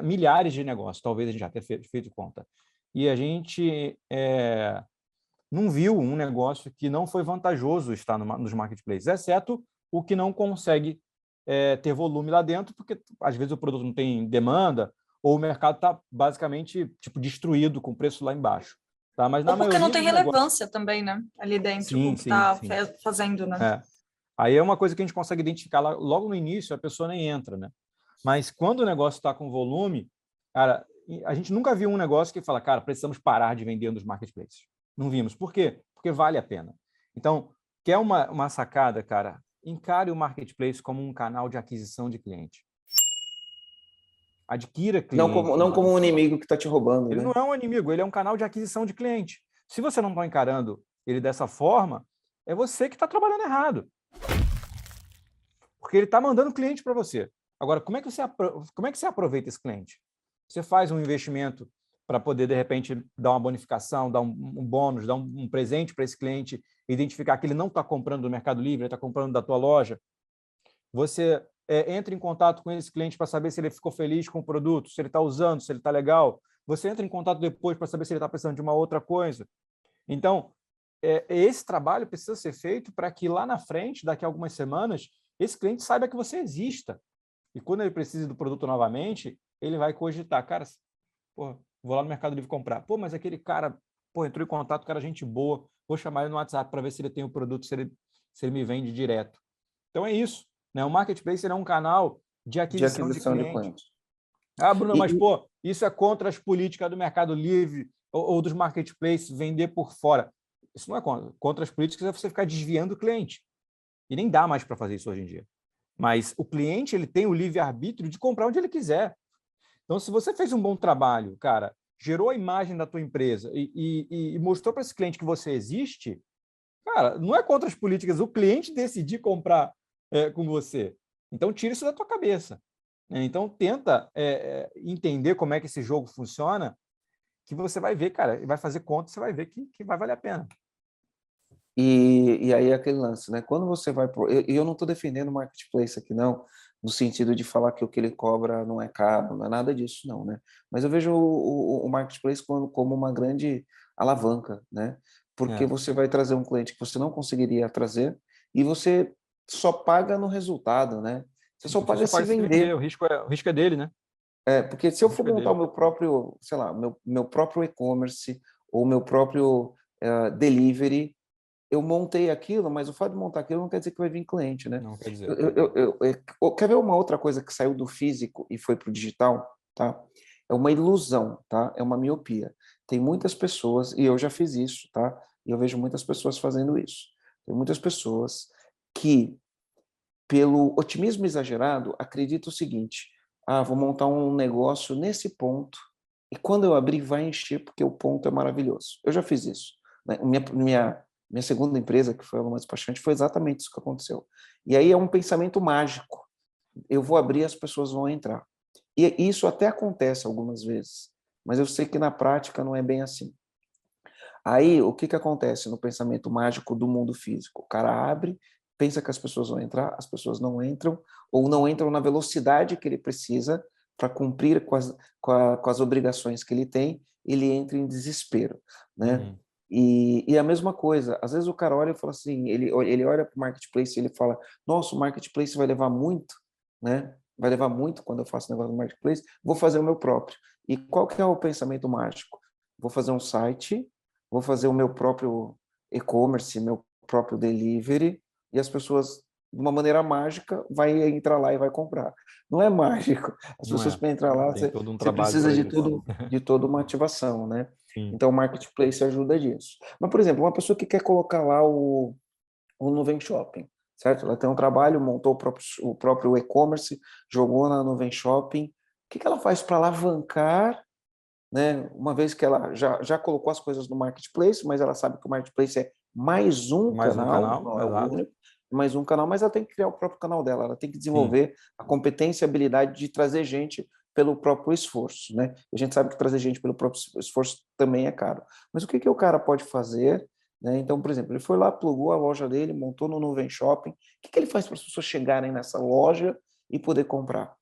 milhares de negócios, talvez a gente já tenha feito conta. E a gente não viu um negócio que não foi vantajoso estar nos marketplaces, exceto o que não consegue ter volume lá dentro, porque às vezes o produto não tem demanda ou o mercado está basicamente destruído com o preço lá embaixo. Tá? Mas Ou porque não tem relevância também, né? Ali dentro, o que está fazendo, né? Aí é uma coisa que a gente consegue identificar logo no início, a pessoa nem entra, né? Mas quando o negócio está com volume, cara, a gente nunca viu um negócio que fala, cara, precisamos parar de vender nos marketplaces. Não vimos. Por quê? Porque vale a pena. Então, quer uma sacada, cara? Encare o marketplace como um canal de aquisição de cliente. Adquira cliente. Não como um inimigo que está te roubando. Ele né? não é um inimigo, ele é um canal de aquisição de cliente. Se você não está encarando ele dessa forma, é você que está trabalhando errado. Porque ele está mandando cliente para você. Agora, como é que você aproveita esse cliente? Você faz um investimento para poder, de repente, dar uma bonificação, dar um bônus, dar um presente para esse cliente, identificar que ele não está comprando do Mercado Livre, ele está comprando da tua loja. Você entra em contato com esse cliente para saber se ele ficou feliz com o produto, se ele está usando, se ele está legal. Você entra em contato depois para saber se ele está precisando de uma outra coisa. Então, esse trabalho precisa ser feito para que lá na frente, daqui a algumas semanas, esse cliente saiba que você exista. E quando ele precisa do produto novamente, ele vai cogitar, cara, pô, vou lá no Mercado Livre comprar. Pô, mas aquele cara, pô, entrou em contato, cara, gente boa, vou chamar ele no WhatsApp para ver se ele tem o produto, se ele me vende direto. Então é isso, né? O Marketplace é um canal de aquisição de cliente. Ah, Bruno, mas pô, isso é contra as políticas do Mercado Livre ou dos marketplaces, vender por fora. Isso não é contra as políticas, é você ficar desviando o cliente. E nem dá mais para fazer isso hoje em dia. Mas o cliente ele tem o livre-arbítrio de comprar onde ele quiser. Então, se você fez um bom trabalho, cara, gerou a imagem da tua empresa e mostrou para esse cliente que você existe, cara, não é contra as políticas o cliente decidir comprar com você. Então, tira isso da tua cabeça. né? Então, tenta entender como é que esse jogo funciona, que você vai ver, cara, e vai fazer conta, você vai ver que vai valer a pena. E aí é aquele lance, né? Quando você vai pro... eu não estou defendendo o marketplace aqui, não, no sentido de falar que o que ele cobra não é caro, não é nada disso, não, né? Mas eu vejo o marketplace como uma grande alavanca, né? Porque É. você vai trazer um cliente que você não conseguiria trazer e você só paga no resultado, né? Você só Você paga só se paga se vender, vender. o risco é dele, né? Porque se O eu for risco é montar o dele. meu próprio, sei lá, meu próprio e-commerce ou meu próprio delivery, eu montei aquilo, mas o fato de montar aquilo não quer dizer que vai vir cliente, né? Não quer dizer. Quer ver uma outra coisa que saiu do físico e foi para o digital, tá? É uma ilusão, tá? É uma miopia. Tem muitas pessoas, e eu já fiz isso, tá? E eu vejo muitas pessoas fazendo isso. Tem muitas pessoas que, pelo otimismo exagerado, acreditam o seguinte: vou montar um negócio nesse ponto e quando eu abrir vai encher porque o ponto é maravilhoso. Eu já fiz isso, né? Minha segunda empresa, que foi a Alma Despachante, foi exatamente isso que aconteceu. E aí é um pensamento mágico. Eu vou abrir, as pessoas vão entrar. E isso até acontece algumas vezes, mas eu sei que na prática não é bem assim. Aí, o que que acontece no pensamento mágico do mundo físico? O cara abre, pensa que as pessoas vão entrar, as pessoas não entram, ou não entram na velocidade que ele precisa para cumprir com as obrigações que ele tem, ele entra em desespero, né? Uhum. E a mesma coisa, às vezes o cara olha e fala assim, ele olha para o marketplace e ele fala, nossa, o marketplace vai levar muito, né? Vai levar muito quando eu faço negócio no marketplace, vou fazer o meu próprio. E qual que é o pensamento mágico? Vou fazer um site, vou fazer o meu próprio e-commerce, meu próprio delivery, e as pessoas, de uma maneira mágica, vai entrar lá e vai comprar. Não é mágico. As Não pessoas é. para entrar lá, Tem todo um você trabalho precisa para isso. de toda uma ativação, né? Sim. Então, o marketplace ajuda disso. Mas, por exemplo, uma pessoa que quer colocar lá o Nuvem Shopping, certo? Ela tem um trabalho, montou o próprio e-commerce, jogou na Nuvem Shopping. O que que ela faz para alavancar, né? Uma vez que ela já colocou as coisas no marketplace, mas ela sabe que o marketplace é mais um Mais um canal, canal, não é o exato. único, mais um canal, mas ela tem que criar o próprio canal dela, ela tem que Sim. desenvolver a competência e a habilidade de trazer gente pelo próprio esforço, né? A gente sabe que trazer gente pelo próprio esforço também é caro. Mas o que que o cara pode fazer, né? Então, por exemplo, ele foi lá, plugou a loja dele, montou no Nuvem Shopping. O que que ele faz para as pessoas chegarem nessa loja e poder comprar?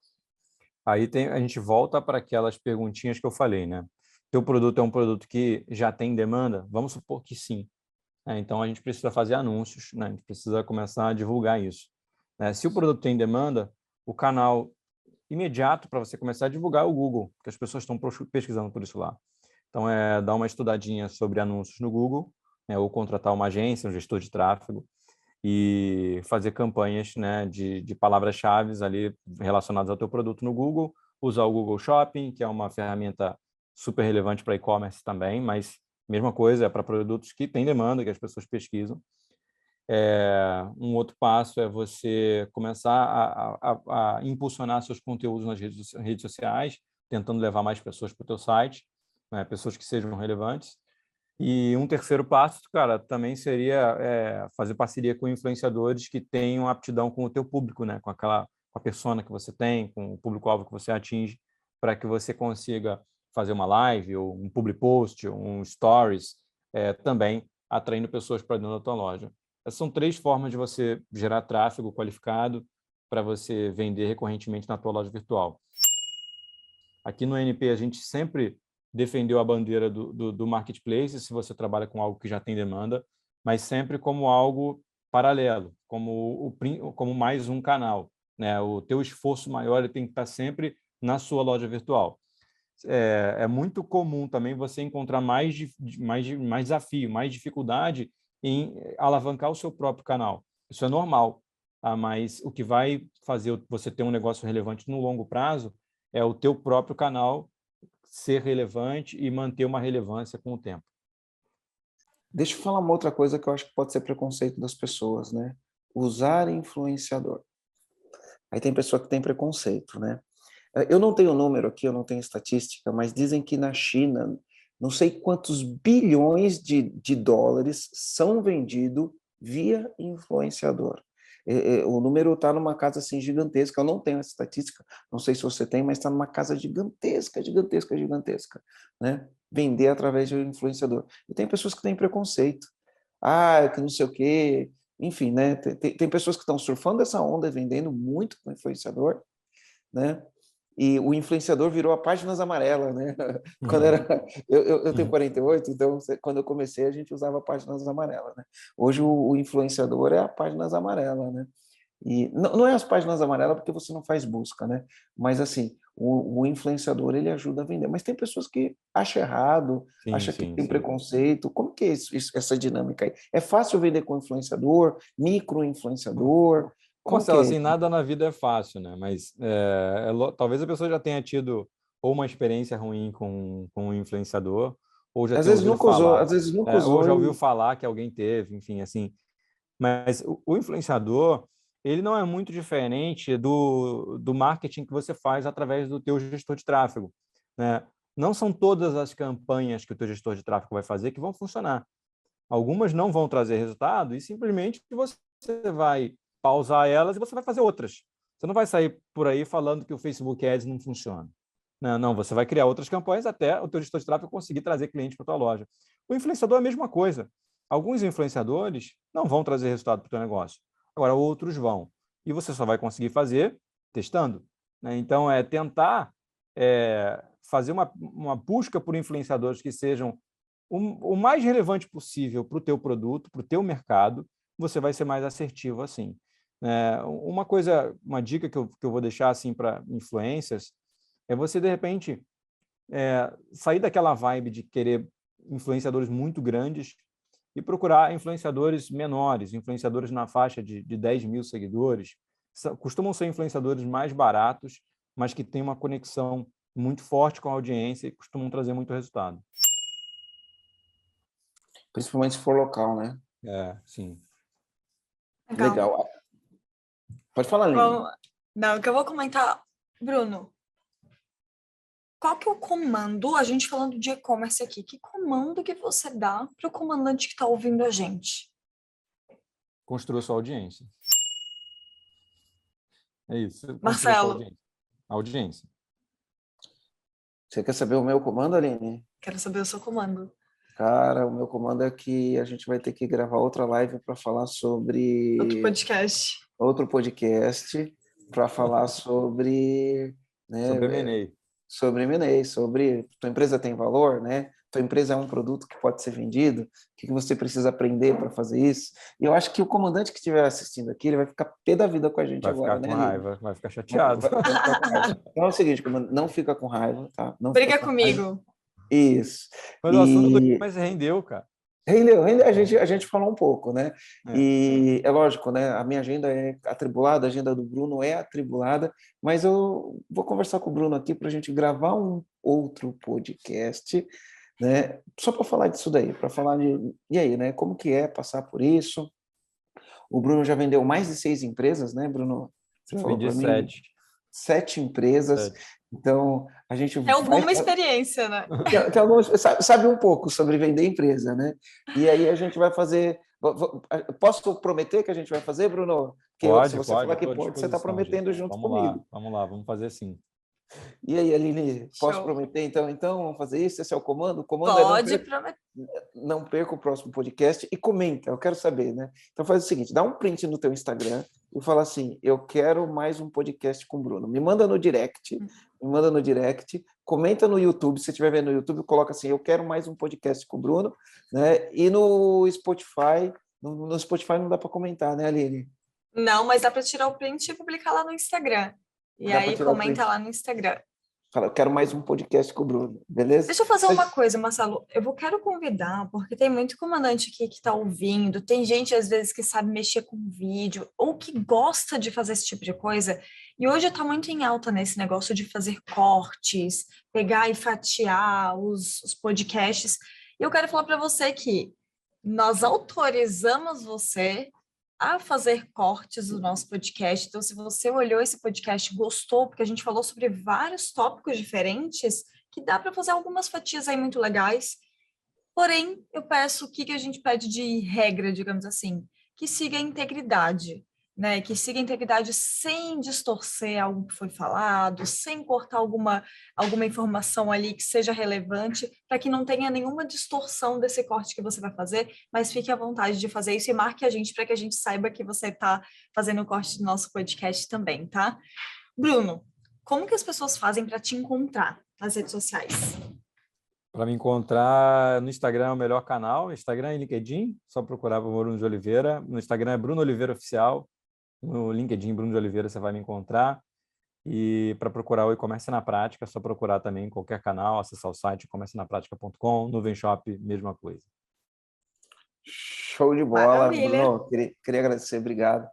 Aí a gente volta para aquelas perguntinhas que eu falei, né? Teu produto é um produto que já tem demanda? Vamos supor que sim. Então, a gente precisa fazer anúncios, né? A gente precisa começar a divulgar isso, né? Se o produto tem demanda, o canal imediato para você começar a divulgar é o Google, porque as pessoas estão pesquisando por isso lá. Então, dar uma estudadinha sobre anúncios no Google, né? Ou contratar uma agência, um gestor de tráfego, e fazer campanhas, né, de palavras-chave ali relacionadas ao teu produto no Google, usar o Google Shopping, que é uma ferramenta super relevante para e-commerce também, mas mesma coisa, é para produtos que têm demanda, que as pessoas pesquisam. Um outro passo é você começar a impulsionar seus conteúdos nas redes sociais, tentando levar mais pessoas para o teu site, né, pessoas que sejam relevantes. E um terceiro passo, cara, também seria fazer parceria com influenciadores que tenham aptidão com o teu público, né? Com a persona que você tem, com o público-alvo que você atinge, para que você consiga fazer uma live, ou um public post, ou um stories, também atraindo pessoas para dentro da tua loja. Essas são 3 formas de você gerar tráfego qualificado para você vender recorrentemente na tua loja virtual. Aqui no NP, a gente sempre defendeu a bandeira do marketplace, se você trabalha com algo que já tem demanda, mas sempre como algo paralelo, como mais um canal, né? O teu esforço maior ele tem que estar sempre na sua loja virtual. É muito comum também você encontrar mais desafio, mais dificuldade em alavancar o seu próprio canal. Isso é normal, tá? Mas o que vai fazer você ter um negócio relevante no longo prazo é o teu próprio canal ser relevante e manter uma relevância com o tempo. Deixa eu falar uma outra coisa que eu acho que pode ser preconceito das pessoas, né? Usar influenciador. Aí tem pessoa que tem preconceito, né? Eu não tenho número aqui, eu não tenho estatística, mas dizem que na China, não sei quantos bilhões de dólares são vendidos via influenciador. O número está numa casa assim gigantesca. Eu não tenho essa estatística, não sei se você tem, mas está numa casa gigantesca, gigantesca, gigantesca, né? Vender através de um influenciador. E tem pessoas que têm preconceito. Que não sei o quê. Enfim, né? Tem pessoas que estão surfando essa onda, vendendo muito com influenciador, né? E o influenciador virou a páginas amarelas, né? Quando eu tenho 48, então quando eu comecei a gente usava páginas amarelas, né? Hoje o influenciador é a páginas amarelas, né? E não é as páginas amarelas porque você não faz busca, né? Mas assim, o influenciador ele ajuda a vender. Mas tem pessoas que acham errado, acham que tem sim. preconceito. Como que é essa dinâmica aí? É fácil vender com influenciador, micro-influenciador? Ô, Como que Marcelo, é? assim, nada na vida é fácil, né? Mas talvez a pessoa já tenha tido ou uma experiência ruim com um influenciador, ou já Às tenha vezes ouvido nunca usou, falar, às vezes nunca ou usou já ouviu e falar que alguém teve, enfim, assim. Mas o influenciador, ele não é muito diferente do marketing que você faz através do teu gestor de tráfego, né? Não são todas as campanhas que o teu gestor de tráfego vai fazer que vão funcionar. Algumas não vão trazer resultado e simplesmente você vai pausar elas e você vai fazer outras. Você não vai sair por aí falando que o Facebook Ads não funciona. Não, você vai criar outras campanhas até o teu gestor de tráfego conseguir trazer clientes para a tua loja. O influenciador é a mesma coisa. Alguns influenciadores não vão trazer resultado para o teu negócio. Agora, outros vão. E você só vai conseguir fazer testando, né? Então, tentar fazer uma busca por influenciadores que sejam o mais relevante possível para o teu produto, para o teu mercado, você vai ser mais assertivo assim. Uma dica que eu vou deixar assim para influencers é você, de repente, sair daquela vibe de querer influenciadores muito grandes e procurar influenciadores menores, influenciadores na faixa de 10 mil seguidores. Costumam ser influenciadores mais baratos, mas que têm uma conexão muito forte com a audiência e costumam trazer muito resultado. principalmente se for local, né? Sim. Legal. Legal. Pode falar, Aline. Não, o que eu vou comentar, Bruno, qual que é o comando, a gente falando de e-commerce aqui, que comando que você dá para o comandante que está ouvindo a gente? Construa sua audiência. É isso. Construa sua Marcelo, audiência. Audiência. Você quer saber o meu comando, Aline? quero saber o seu comando. Cara, o meu comando é que a gente vai ter que gravar outra live para falar Outro sobre podcast. outro podcast para falar sobre, Sobre né, M&A. sobre M&A, sobre tua empresa tem valor, né? Tua empresa é um produto que pode ser vendido, o que você precisa aprender para fazer isso? E eu acho que o comandante que estiver assistindo aqui, ele vai ficar pé da vida com a gente Vai agora, ficar né, com Aline? raiva, vai ficar chateado. Vai ficar com raiva. Então é o seguinte, comandante, não fica com raiva, tá? Não fica Briga com raiva. comigo. Isso. Mas o assunto do E e-commerce rendeu, cara. rendeu, a gente falou um pouco, né? É. E é lógico, né? A minha agenda é atribulada, a agenda do Bruno é atribulada, mas eu vou conversar com o Bruno aqui para a gente gravar um outro podcast, né? Só para falar disso daí, para falar de e aí, né? Como que é passar por isso? O Bruno já vendeu mais de 6 empresas, né, Bruno? Você falou Vendi para mim 7. 7 empresas. 7. Então a gente É vai alguma experiência, né? tem sabe um pouco sobre vender empresa, né? E aí a gente vai fazer. Posso prometer que a gente vai fazer, Bruno? Porque se Pode, você falar que estou à pode, você está disposição, gente. prometendo junto Vamos comigo. lá, vamos fazer sim. E aí, Aline, posso Show. prometer então, vamos fazer isso? Esse é o comando? O comando é Pode prometer. não perca o próximo podcast e comenta, eu quero saber, né? Então faz o seguinte, dá um print no teu Instagram e fala assim, eu quero mais um podcast com o Bruno. Me manda no direct, comenta no YouTube, se estiver vendo no YouTube, coloca assim, eu quero mais um podcast com o Bruno, né? E no Spotify, no Spotify não dá para comentar, né, Aline? Não, mas dá para tirar o print e publicar lá no Instagram. E Dá para aí tirar o comenta print. lá no Instagram. Fala, eu quero mais um podcast com o Bruno, beleza? Deixa eu fazer uma coisa, Marcelo. Quero convidar, porque tem muito comandante aqui que está ouvindo, tem gente às vezes que sabe mexer com vídeo ou que gosta de fazer esse tipo de coisa. E hoje está muito em alta nesse negócio de fazer cortes, pegar e fatiar os podcasts. E eu quero falar para você que nós autorizamos você a fazer cortes do nosso podcast. Então, se você olhou esse podcast, gostou, porque a gente falou sobre vários tópicos diferentes, que dá para fazer algumas fatias aí muito legais. Porém, eu peço o que a gente pede de regra, digamos assim, que siga a integridade. né, que siga a integridade sem distorcer algo que foi falado, sem cortar alguma informação ali que seja relevante, para que não tenha nenhuma distorção desse corte que você vai fazer, mas fique à vontade de fazer isso e marque a gente para que a gente saiba que você está fazendo o corte do nosso podcast também, tá? Bruno, como que as pessoas fazem para te encontrar nas redes sociais? Para me encontrar no Instagram é o melhor canal, Instagram e LinkedIn, só procurar por Bruno de Oliveira. No Instagram é Bruno Oliveira Oficial, no LinkedIn Bruno de Oliveira você vai me encontrar. E para procurar o e-commerce na prática, é só procurar também em qualquer canal, acessar o site e-commercenapratica.com, Nuvem Shop, mesma coisa. Show de bola, Maravilha. Bruno. Queria agradecer, obrigado.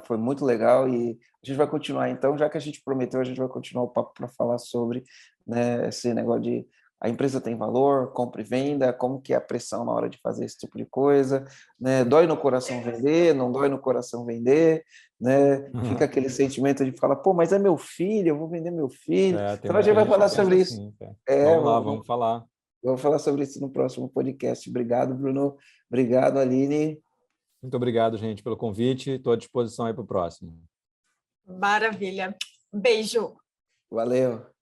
Foi muito legal e a gente vai continuar, então, já que a gente prometeu, a gente vai continuar o papo para falar sobre, né, esse negócio de a empresa tem valor, compra e venda, como que é a pressão na hora de fazer esse tipo de coisa, né? Dói no coração vender, não dói no coração vender, né? Fica aquele sentimento de falar, pô, mas é meu filho, eu vou vender meu filho. Tem Então a gente muita vai gente que falar pensa sobre isso. assim, cara. É, Vamos lá, vamos falar. vamos falar sobre isso no próximo podcast. Obrigado, Bruno. Obrigado, Aline. Muito obrigado, gente, pelo convite. Estou à disposição aí para o próximo. Maravilha. Beijo. Valeu.